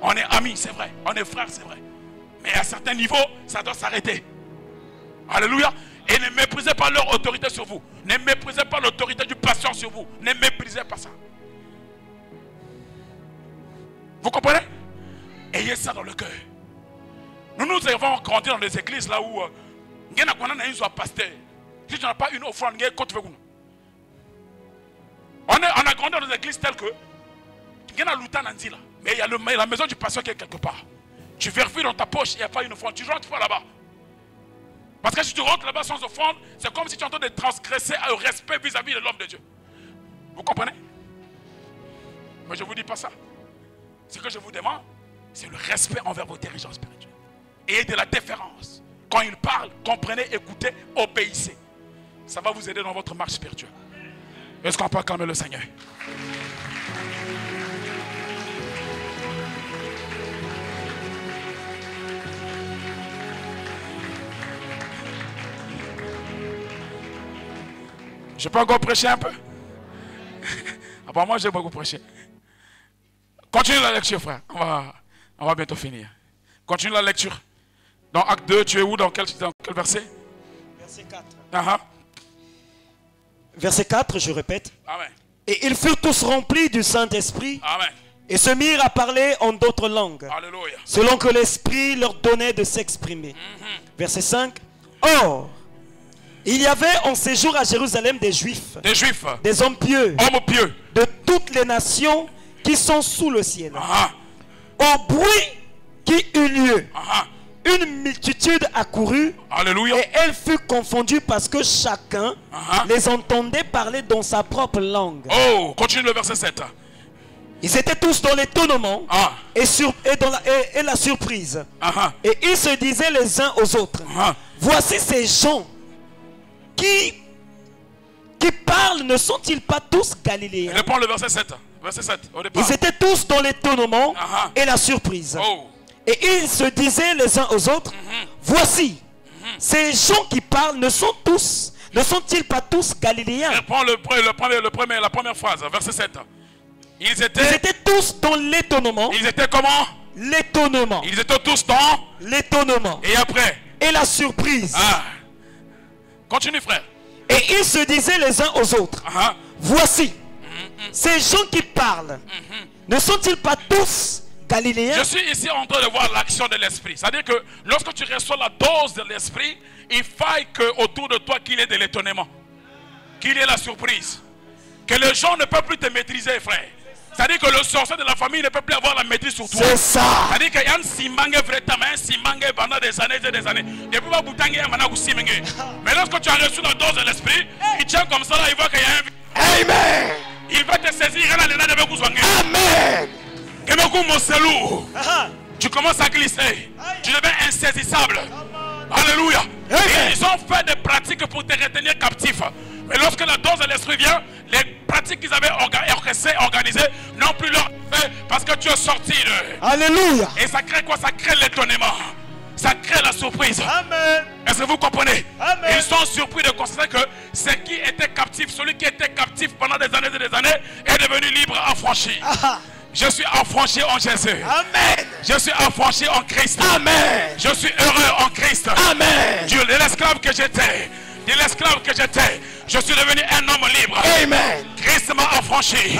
On est amis, c'est vrai. On est frères, c'est vrai. Mais à certains niveaux, ça doit s'arrêter. Alléluia. Et ne méprisez pas leur autorité sur vous. Ne méprisez pas l'autorité du pasteur sur vous. Ne méprisez pas ça. Vous comprenez? Ayez ça dans le cœur. Nous avons grandi dans des églises là où il y a un pasteur. Si tu n'as pas une offrande, on a grandi dans des églises telles que il y a mais il y a la maison du pasteur qui est quelque part. Tu vérifies dans ta poche, il n'y a pas une offrande. Tu rentres pas là-bas. Parce que si tu rentres là-bas sans offrande, c'est comme si tu es en train de transgresser au respect vis-à-vis de l'homme de Dieu. Vous comprenez? Mais je ne vous dis pas ça. Ce que je vous demande, c'est le respect envers vos dirigeants spirituels. Ayez de la déférence. Quand ils parlent, comprenez, écoutez, obéissez. Ça va vous aider dans votre marche spirituelle. Est-ce qu'on peut acclamer le Seigneur? Je peux encore prêcher un peu? Apparemment, j'ai beaucoup prêché. Continue la lecture, frère. On va bientôt finir. Continue la lecture. Dans Acte 2, tu es où? Dans quel verset? Verset 4. Uh-huh. Verset 4, je répète. Amen. Et ils furent tous remplis du Saint-Esprit. Amen. Et se mirent à parler en d'autres langues. Alléluia. Selon que l'Esprit leur donnait de s'exprimer. Verset 5. Or, il y avait en séjour à Jérusalem des Juifs. Des Juifs. Des hommes pieux. Hommes pieux. De toutes les nations qui sont sous le ciel. Au bruit qui eut lieu. Une multitude accourut. Alléluia. Et elle fut confondue parce que chacun les entendait parler dans sa propre langue. Oh, continue le verset 7. Ils étaient tous dans l'étonnement et la surprise. Et ils se disaient les uns aux autres. Voici ces gens qui parlent, ne sont-ils pas tous galiléens? Réponds le verset 7. Verset 7 au départ. Ils étaient tous dans l'étonnement et la surprise. Oh. Et ils se disaient les uns aux autres, voici, ces gens qui parlent ne sont-ils pas tous galiléens? Réponds la première phrase, verset 7. Ils étaient tous dans l'étonnement. Ils étaient comment? L'étonnement. Ils étaient tous dans l'étonnement. Et après? Et la surprise. Continue, frère. Et ils se disaient les uns aux autres, voici, ces gens qui parlent, ne sont-ils pas tous galiléens. Je suis ici en train de voir l'action de l'esprit. C'est-à-dire que lorsque tu reçois la dose de l'esprit, il faille qu'autour de toi qu'il y ait de l'étonnement, qu'il y ait la surprise, que les gens ne peuvent plus te maîtriser, frère. C'est-à-dire que le sorcier de la famille ne peut plus avoir la maîtrise sur toi. C'est ça. C'est-à-dire qu'il y a un simangue vraiment, un simangue pendant des années et des années. Mais lorsque tu as reçu la dose de l'esprit, il tient comme ça là, il voit qu'il y a un... Amen. Il va te saisir. Amen. Tu commences à glisser. Tu deviens insaisissable. Alléluia. Ils ont fait des pratiques pour te retenir captif. Mais lorsque la dose de l'esprit vient, les pratiques qu'ils avaient organisées n'ont plus leur effet parce que tu es sorti de... Alléluia. Et ça crée quoi? Ça crée l'étonnement. Ça crée la surprise. Amen. Est-ce que vous comprenez? Amen. Ils sont surpris de constater que ce qui était captif, celui qui était captif pendant des années et des années, est devenu libre, affranchi. Je suis affranchi en Jésus. Amen. Je suis affranchi en Christ. Amen. Je suis heureux en Christ. Amen. Dieu, de l'esclave que j'étais, je suis devenu un homme libre. Amen. Christ m'a affranchi.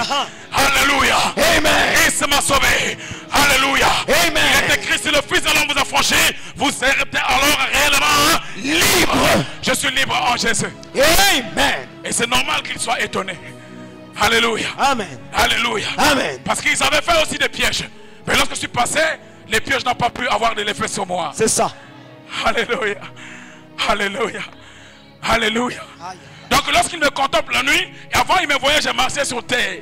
Alléluia. Amen. Christ m'a sauvé. Alléluia. Amen. Il était Christ, le Fils de l'homme vous a franchi. Vous serez alors réellement libre. Je suis libre en Jésus. Amen. Et c'est normal qu'il soit étonné. Alléluia. Amen. Alléluia. Amen. Parce qu'ils avaient fait aussi des pièges. Mais lorsque je suis passé, les pièges n'ont pas pu avoir de l'effet sur moi. C'est ça. Alléluia. Alléluia. Alléluia. Donc lorsqu'il me contemple la nuit, et avant il me voyait, je marchais sur terre.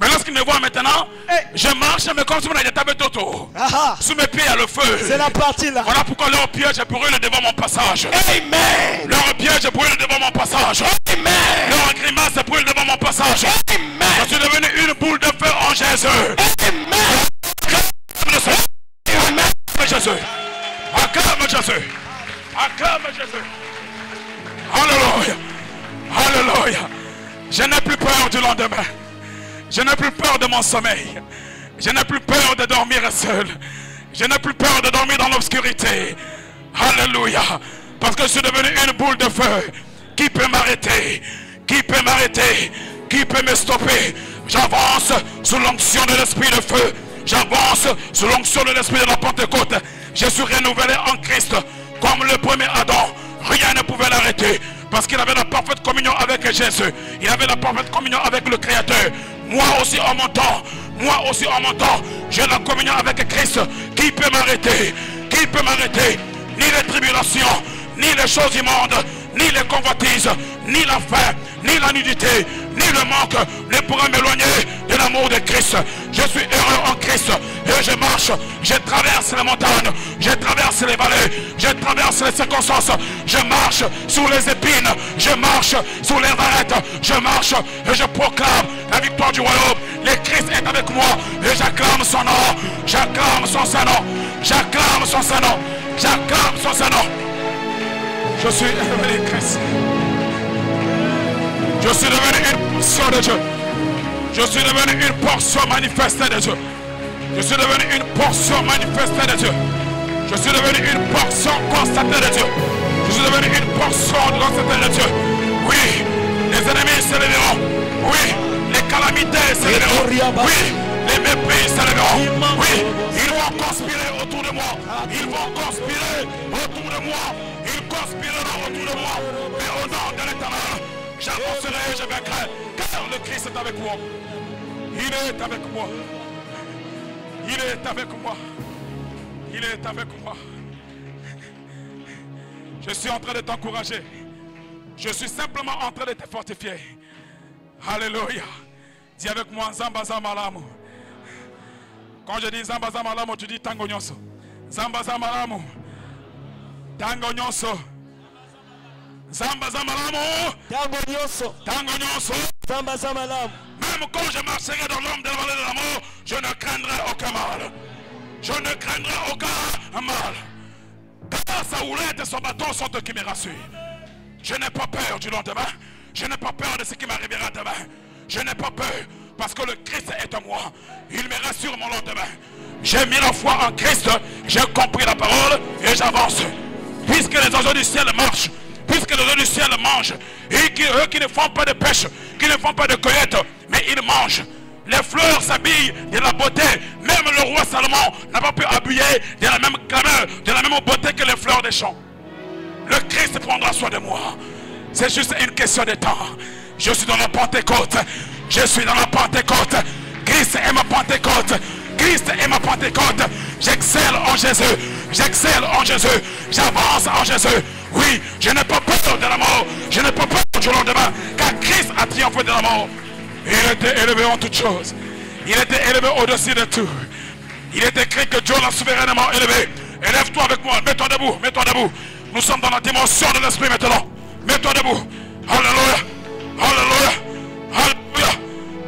Mais lorsqu'il me voit maintenant, je marche, mais comme si on avait tapé toto. Sous mes pieds, il y a le feu. C'est la partie là. Voilà pourquoi leur piège brûle devant mon passage. Amen. Leur piège brûle devant mon passage. Amen. Leur grimace brûle devant mon passage. Amen. Je suis devenu une boule de feu en Jésus. Amen. Acclame Jésus. Acclame Jésus. Acclame Jésus. Alléluia. Alléluia. Je n'ai plus peur du lendemain. Je n'ai plus peur de mon sommeil. Je n'ai plus peur de dormir seul. Je n'ai plus peur de dormir dans l'obscurité. Alléluia. Parce que je suis devenu une boule de feu. Qui peut m'arrêter? Qui peut m'arrêter? Qui peut me stopper? J'avance sous l'onction de l'esprit de feu. J'avance sous l'onction de l'esprit de la Pentecôte. Je suis renouvelé en Christ. Comme le premier Adam. Rien ne pouvait l'arrêter. Parce qu'il avait la parfaite communion avec Jésus. Il avait la parfaite communion avec le Créateur. Moi aussi en mon temps, j'ai la communion avec Christ. Qui peut m'arrêter? Qui peut m'arrêter? Ni les tribulations, ni les choses immondes, ni les convoitises, ni la faim, ni la nudité, ni le manque ne pourra m'éloigner de l'amour de Christ. Je suis heureux en Christ et je marche, je traverse les montagnes, je traverse les vallées, je traverse les circonstances, je marche sous les épines, je marche sous les arêtes, je marche et je proclame la victoire du royaume. Le Christ est avec moi et j'acclame son nom, j'acclame son Saint-Nom, j'acclame son Saint-Nom, j'acclame son Saint-Nom. Je suis devenu Christ. Je suis devenu une portion de Dieu. Je suis devenu une portion manifestée de Dieu. Je suis devenu une portion manifestée de Dieu. Je suis devenu une portion constatée de Dieu. Je suis devenu une portion constatée de Dieu. Oui, les ennemis se lèveront. Oui, les calamités se lèveront. Oui, les mépris se lèveront. Oui, ils vont conspirer autour de moi. Ils vont conspirer autour de moi. Ils conspireront autour de moi. Mais au nom de l'Éternel, j'avancerai et je vaincrai. Car le Christ est avec moi. Il est avec moi. Il est avec moi. Il est avec moi. Je suis en train de t'encourager. Je suis simplement en train de te fortifier. Alléluia. Dis avec moi, Zamba Zamalamu. Quand je dis Zamba Zamalamu, tu dis Tango Nyonso. Zamba Zamalamu. Tango Nyonso. Zamba Zamalamu. Tango Nyonso. Tango Nyonso. Zamba Zamalamu. Même quand je marcherai dans l'ombre de la vallée de la mort, je ne craindrai aucun mal. Je ne craindrai aucun mal. Car sa houlette et son bâton sont eux qui me rassurent. Je n'ai pas peur du lendemain. Je n'ai pas peur de ce qui m'arrivera demain. Je n'ai pas peur parce que le Christ est en moi. Il me rassure mon lendemain. J'ai mis la foi en Christ. J'ai compris la parole et j'avance. Puisque les oiseaux du ciel marchent, puisque les oiseaux du ciel mangent, et eux qui ne font pas de pêche, qui ne font pas de cueillette, mais ils mangent Les fleurs s'habillent de la beauté. Même le roi Salomon n'a pas pu habiller de la même clameur, de la même beauté que les fleurs des champs. Le Christ prendra soin de moi. C'est juste une question de temps. Je suis dans la Pentecôte. Je suis dans la Pentecôte. Christ est ma Pentecôte. Christ est ma Pentecôte. J'excelle en Jésus. J'excelle en Jésus. J'avance en Jésus. Oui, je n'ai pas peur de la mort. Je n'ai pas peur du lendemain. Car Christ a triomphé de la mort. Il était élevé en toutes choses. Il était élevé au-dessus de tout. Il est écrit que Dieu l'a souverainement élevé. Élève-toi avec moi. Mets-toi debout. Mets-toi debout. Nous sommes dans la dimension de l'esprit maintenant. Mets-toi debout. Alléluia. Alléluia. Alléluia.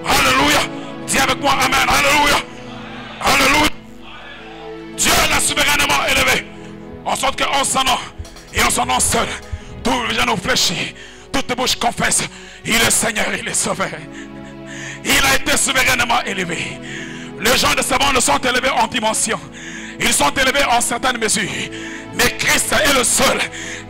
Alléluia. Dis avec moi Amen. Alléluia. Alléluia. Dieu l'a souverainement élevé. En sorte qu'en son nom et en son nom seul, tous les genoux fléchis, toute bouche confesse, il est Seigneur, il est sauveur. Il a été souverainement élevé. Les gens de ce monde sont élevés en dimension. Ils sont élevés en certaines mesures. Mais Christ est le seul.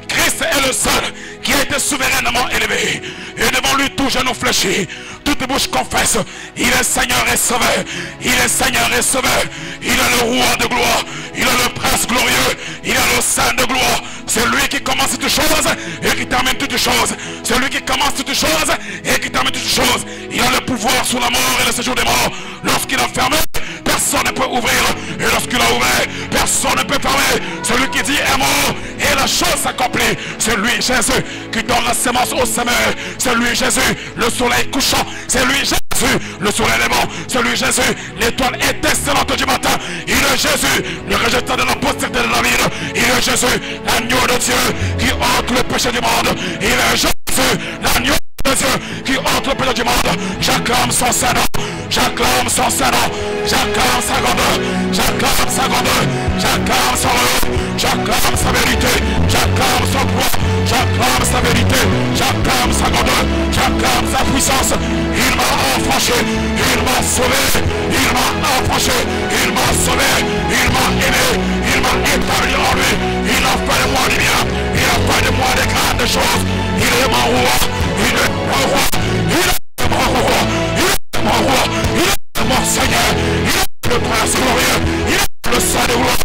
Christ est le seul qui a été souverainement élevé. Et devant lui, tout genou fléchi, toute bouche confesse, il est Seigneur et Sauveur. Il est Seigneur et Sauveur. Il est le roi de gloire. Il est le prince glorieux. Il est le saint de gloire. C'est lui qui commence toutes choses et qui termine toutes choses. C'est lui qui commence toutes choses et qui termine toutes choses. Il a le pouvoir sur la mort et le séjour des morts. Lorsqu'il a fermé, personne ne peut ouvrir. Et lorsqu'il a ouvert, personne ne peut fermer. Celui qui dit est mort et la chose s'accomplit. C'est lui Jésus qui donne la sémence au semeur. C'est lui Jésus, le soleil couchant. C'est lui Jésus, le soleil levant. C'est lui Jésus, l'étoile étincelante du matin. Il est Jésus, le rejetant de la postérité de la ville. Il est Jésus, l'agneau de Dieu qui ôte le péché du monde. Il est Jésus, l'agneau de Dieu qui ôte le péché du monde. J'acclame son Saint-Nom. J'acclame son Saint-Nom. J'acclame sa grandeur. J'acclame sa grandeur. J'acclame son royaume. J'acclame sa vérité. J'acclame son pouvoir. J'acclame sa vérité. J'acclame sa grandeur. J'acclame sa puissance. Il m'a affranchi. Il m'a sauvé. Il m'a affranchi. Il m'a sauvé. Il m'a aimé. Il m'a établi en lui. Il a fait de moi du bien. Il a fait de moi des grandes choses. Il est mon roi. Il est mon roi. Il est mon roi. Il est mon roi. Il est mon Seigneur. Il est le prince glorieux. Il est le saint de gloire.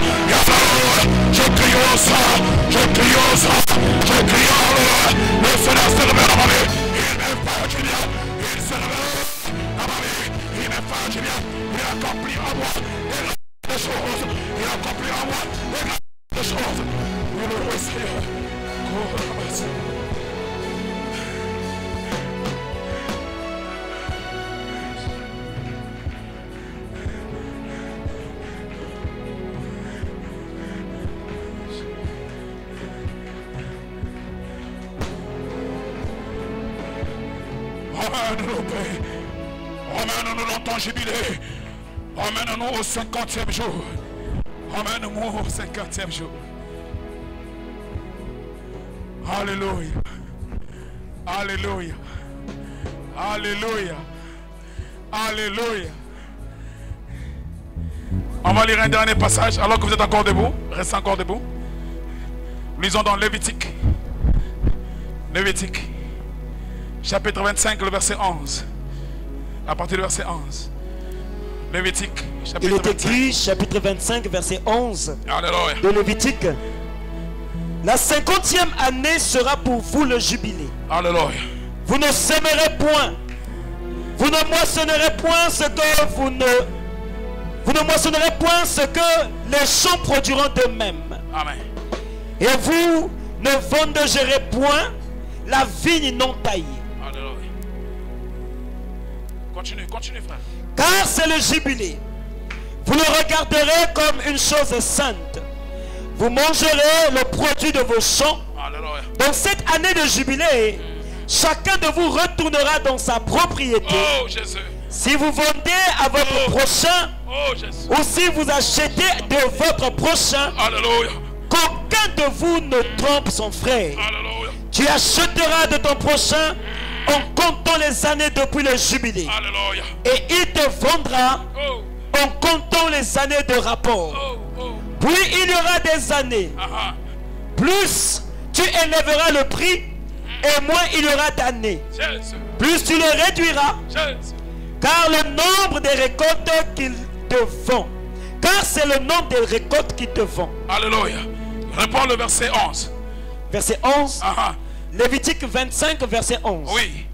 Je crie au sang. Je crie au sang. Je crie au Lord. Le Seigneur se révèle dans ma vie. Il me fait du bien. Il se révèle dans ma vie. Il me fait du bien. Il accomplit en moi des grandes choses. Il accomplit en moi des grandes choses. Il est le Seigneur. Emmène-nous, Père. Emmène-nous dans ton jubilé. Emmène-nous au 50e jour. Emmène-nous au 50e jour. Alléluia. Alléluia. Alléluia. Alléluia. On va lire un dernier passage alors que vous êtes encore debout. Restez encore debout. Lisons dans Lévitique. Lévitique. Chapitre 25, le verset 11. À partir du verset 11. Lévitique, chapitre 25. Il est écrit, chapitre 25, verset 11. Alléluia. De Lévitique. La 50e année sera pour vous le jubilé. Alléluia. Vous ne sèmerez point. Vous ne moissonnerez point ce que vous ne moissonnerez point ce que les champs produiront d'eux-mêmes. Amen. Et vous ne vendangerez point la vigne non taillée. Continue, continue, frère. Car c'est le jubilé. Vous le regarderez comme une chose sainte. Vous mangerez le produit de vos champs. Alléluia. Dans cette année de jubilé, chacun de vous retournera dans sa propriété. Oh, Jésus. Si vous vendez à votre prochain, Jésus. ou si vous achetez de votre prochain, Alléluia. qu'aucun de vous ne trompe son frère. Alléluia. Tu achèteras de ton prochain en comptant les années depuis le jubilé. Alléluia. Et il te vendra en comptant les années de rapport. Puis il y aura des années. Plus tu élèveras le prix, et moins il y aura d'années. Plus tu le réduiras, car le nombre des récoltes qu'ils te font. Car c'est le nombre des récoltes qu'ils te font. Alléluia. Réponds le verset 11. Verset 11. Lévitique 25, verset 11. Oui.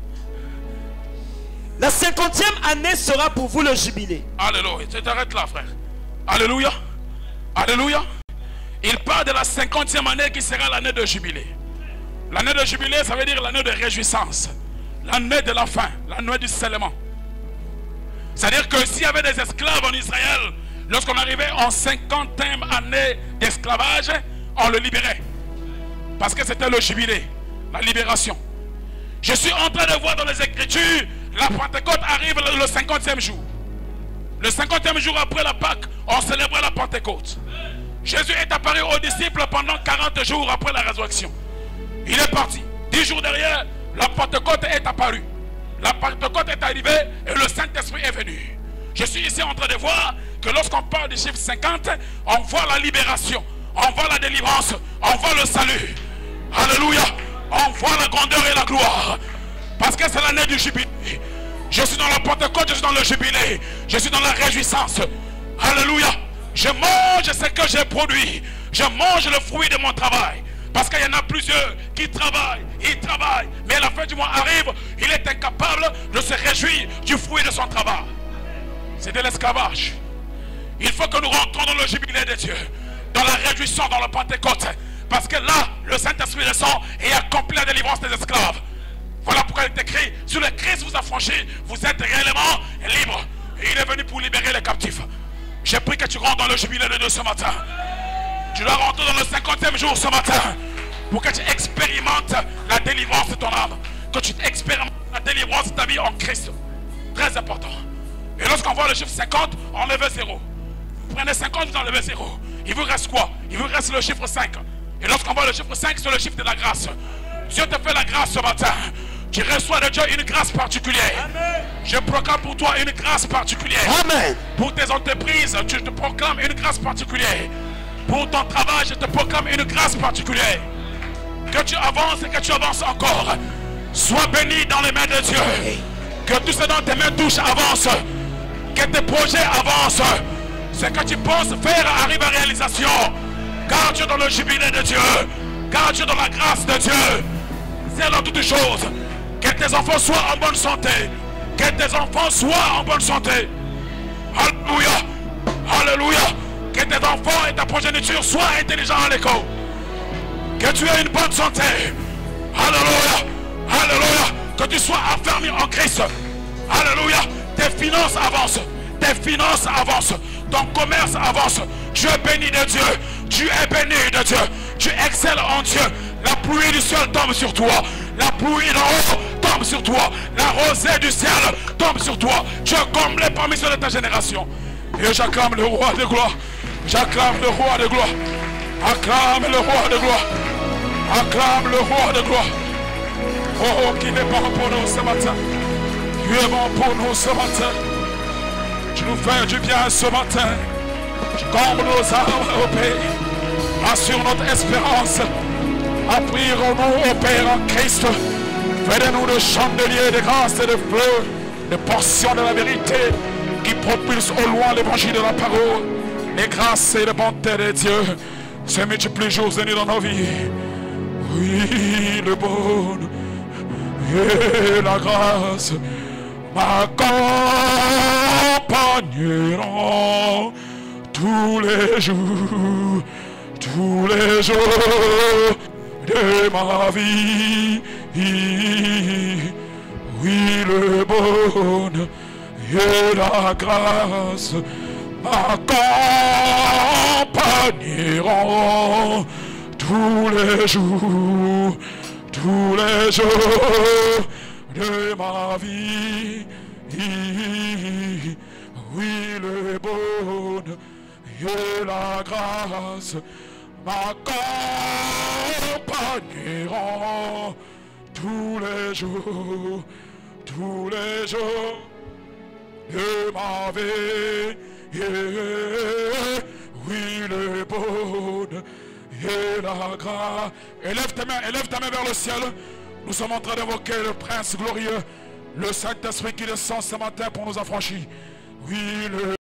La 50e année sera pour vous le jubilé. Alléluia. Tu t'arrêtes là, frère. Alléluia. Alléluia. Il parle de la 50e année qui sera l'année de jubilé. L'année de jubilé, ça veut dire l'année de réjouissance. L'année de la fin. L'année du scellement. C'est-à-dire que s'il y avait des esclaves en Israël, lorsqu'on arrivait en 50e année d'esclavage, on le libérait. Parce que c'était le jubilé, la libération. Je suis en train de voir dans les Écritures, la Pentecôte arrive le 50e jour. Le 50e jour après la Pâque, on célébrait la Pentecôte. Jésus est apparu aux disciples pendant 40 jours après la résurrection. Il est parti. 10 jours derrière, la Pentecôte est apparue. La Pentecôte est arrivée et le Saint-Esprit est venu. Je suis ici en train de voir que lorsqu'on parle du chiffre 50, on voit la libération, on voit la délivrance, on voit le salut. Alléluia. On voit la grandeur et la gloire. Parce que c'est l'année du jubilé. Je suis dans la Pentecôte, je suis dans le jubilé. Je suis dans la réjouissance. Alléluia. Je mange ce que j'ai produit. Je mange le fruit de mon travail. Parce qu'il y en a plusieurs qui travaillent, ils travaillent, mais à la fin du mois arrive, il est incapable de se réjouir du fruit de son travail. C'est de l'esclavage. Il faut que nous rentrons dans le jubilé de Dieu, dans la réjouissance, dans la Pentecôte. Parce que là, le Saint-Esprit descend et accomplit la délivrance des esclaves. Voilà pourquoi il est écrit, sur le Christ vous affranchit, vous êtes réellement libre. Et il est venu pour libérer les captifs. J'ai pris que tu rentres dans le jubilé de Dieu ce matin. Tu dois rentrer dans le 50e jour ce matin pour que tu expérimentes la délivrance de ton âme. Que tu expérimentes la délivrance de ta vie en Christ. Très important. Et lorsqu'on voit le chiffre 50, enlevez 0. Vous prenez 50, vous enlevez 0. Il vous reste quoi? Il vous reste le chiffre 5. Et lorsqu'on voit le chiffre 5, c'est le chiffre de la grâce. Dieu te fait la grâce ce matin. Tu reçois de Dieu une grâce particulière. Amen. Je proclame pour toi une grâce particulière. Amen. Pour tes entreprises, je te proclame une grâce particulière. Pour ton travail, je te proclame une grâce particulière. Que tu avances et que tu avances encore. Sois béni dans les mains de Dieu. Que tout ce dont tes mains touchent avance. Que tes projets avancent. Ce que tu penses faire arrive à réalisation. Car tu es dans le jubilé de Dieu. Car tu es dans la grâce de Dieu. C'est dans toutes choses. Que tes enfants soient en bonne santé. Que tes enfants soient en bonne santé. Alléluia. Alléluia. Que tes enfants et ta progéniture soient intelligents à l'école. Que tu aies une bonne santé. Alléluia. Alléluia. Que tu sois affermi en Christ. Alléluia. Tes finances avancent. Tes finances avancent. Ton commerce avance. Tu es béni de Dieu. Tu es béni de Dieu. Tu excelles en Dieu. La pluie du ciel tombe sur toi. La pluie d'en haut tombe sur toi. La rosée du ciel tombe sur toi. Tu es comblé parmi ceux de ta génération. Et j'acclame le roi de gloire. J'acclame le roi de gloire. Acclame le roi de gloire. Acclame le roi de gloire. Oh, qu'il est bon pour nous ce matin. Tu es bon pour nous ce matin. Tu nous fais du bien ce matin. Tu combles nos âmes au Père. Assure notre espérance. Apprirons-nous au Père en Christ. Fais-nous de chandeliers de grâce et de fleurs, de portions de la vérité qui propulsent au loin l'évangile de la parole. Les grâces et les bontés de Dieu se multiplient jour et nuit dans nos vies. Oui, le bon et la grâce m'accompagneront tous les jours de ma vie. Oui, le bonheur et la grâce m'accompagneront tous les jours de ma vie. Oui, le bonheur et la grâce m'accompagneront tous les jours de ma vie. Oui, le bonheur et la grâce. Élève ta main vers le ciel. Nous sommes en train d'invoquer le Prince glorieux, Le Saint-Esprit qui descend ce matin pour nous affranchir. Oui, le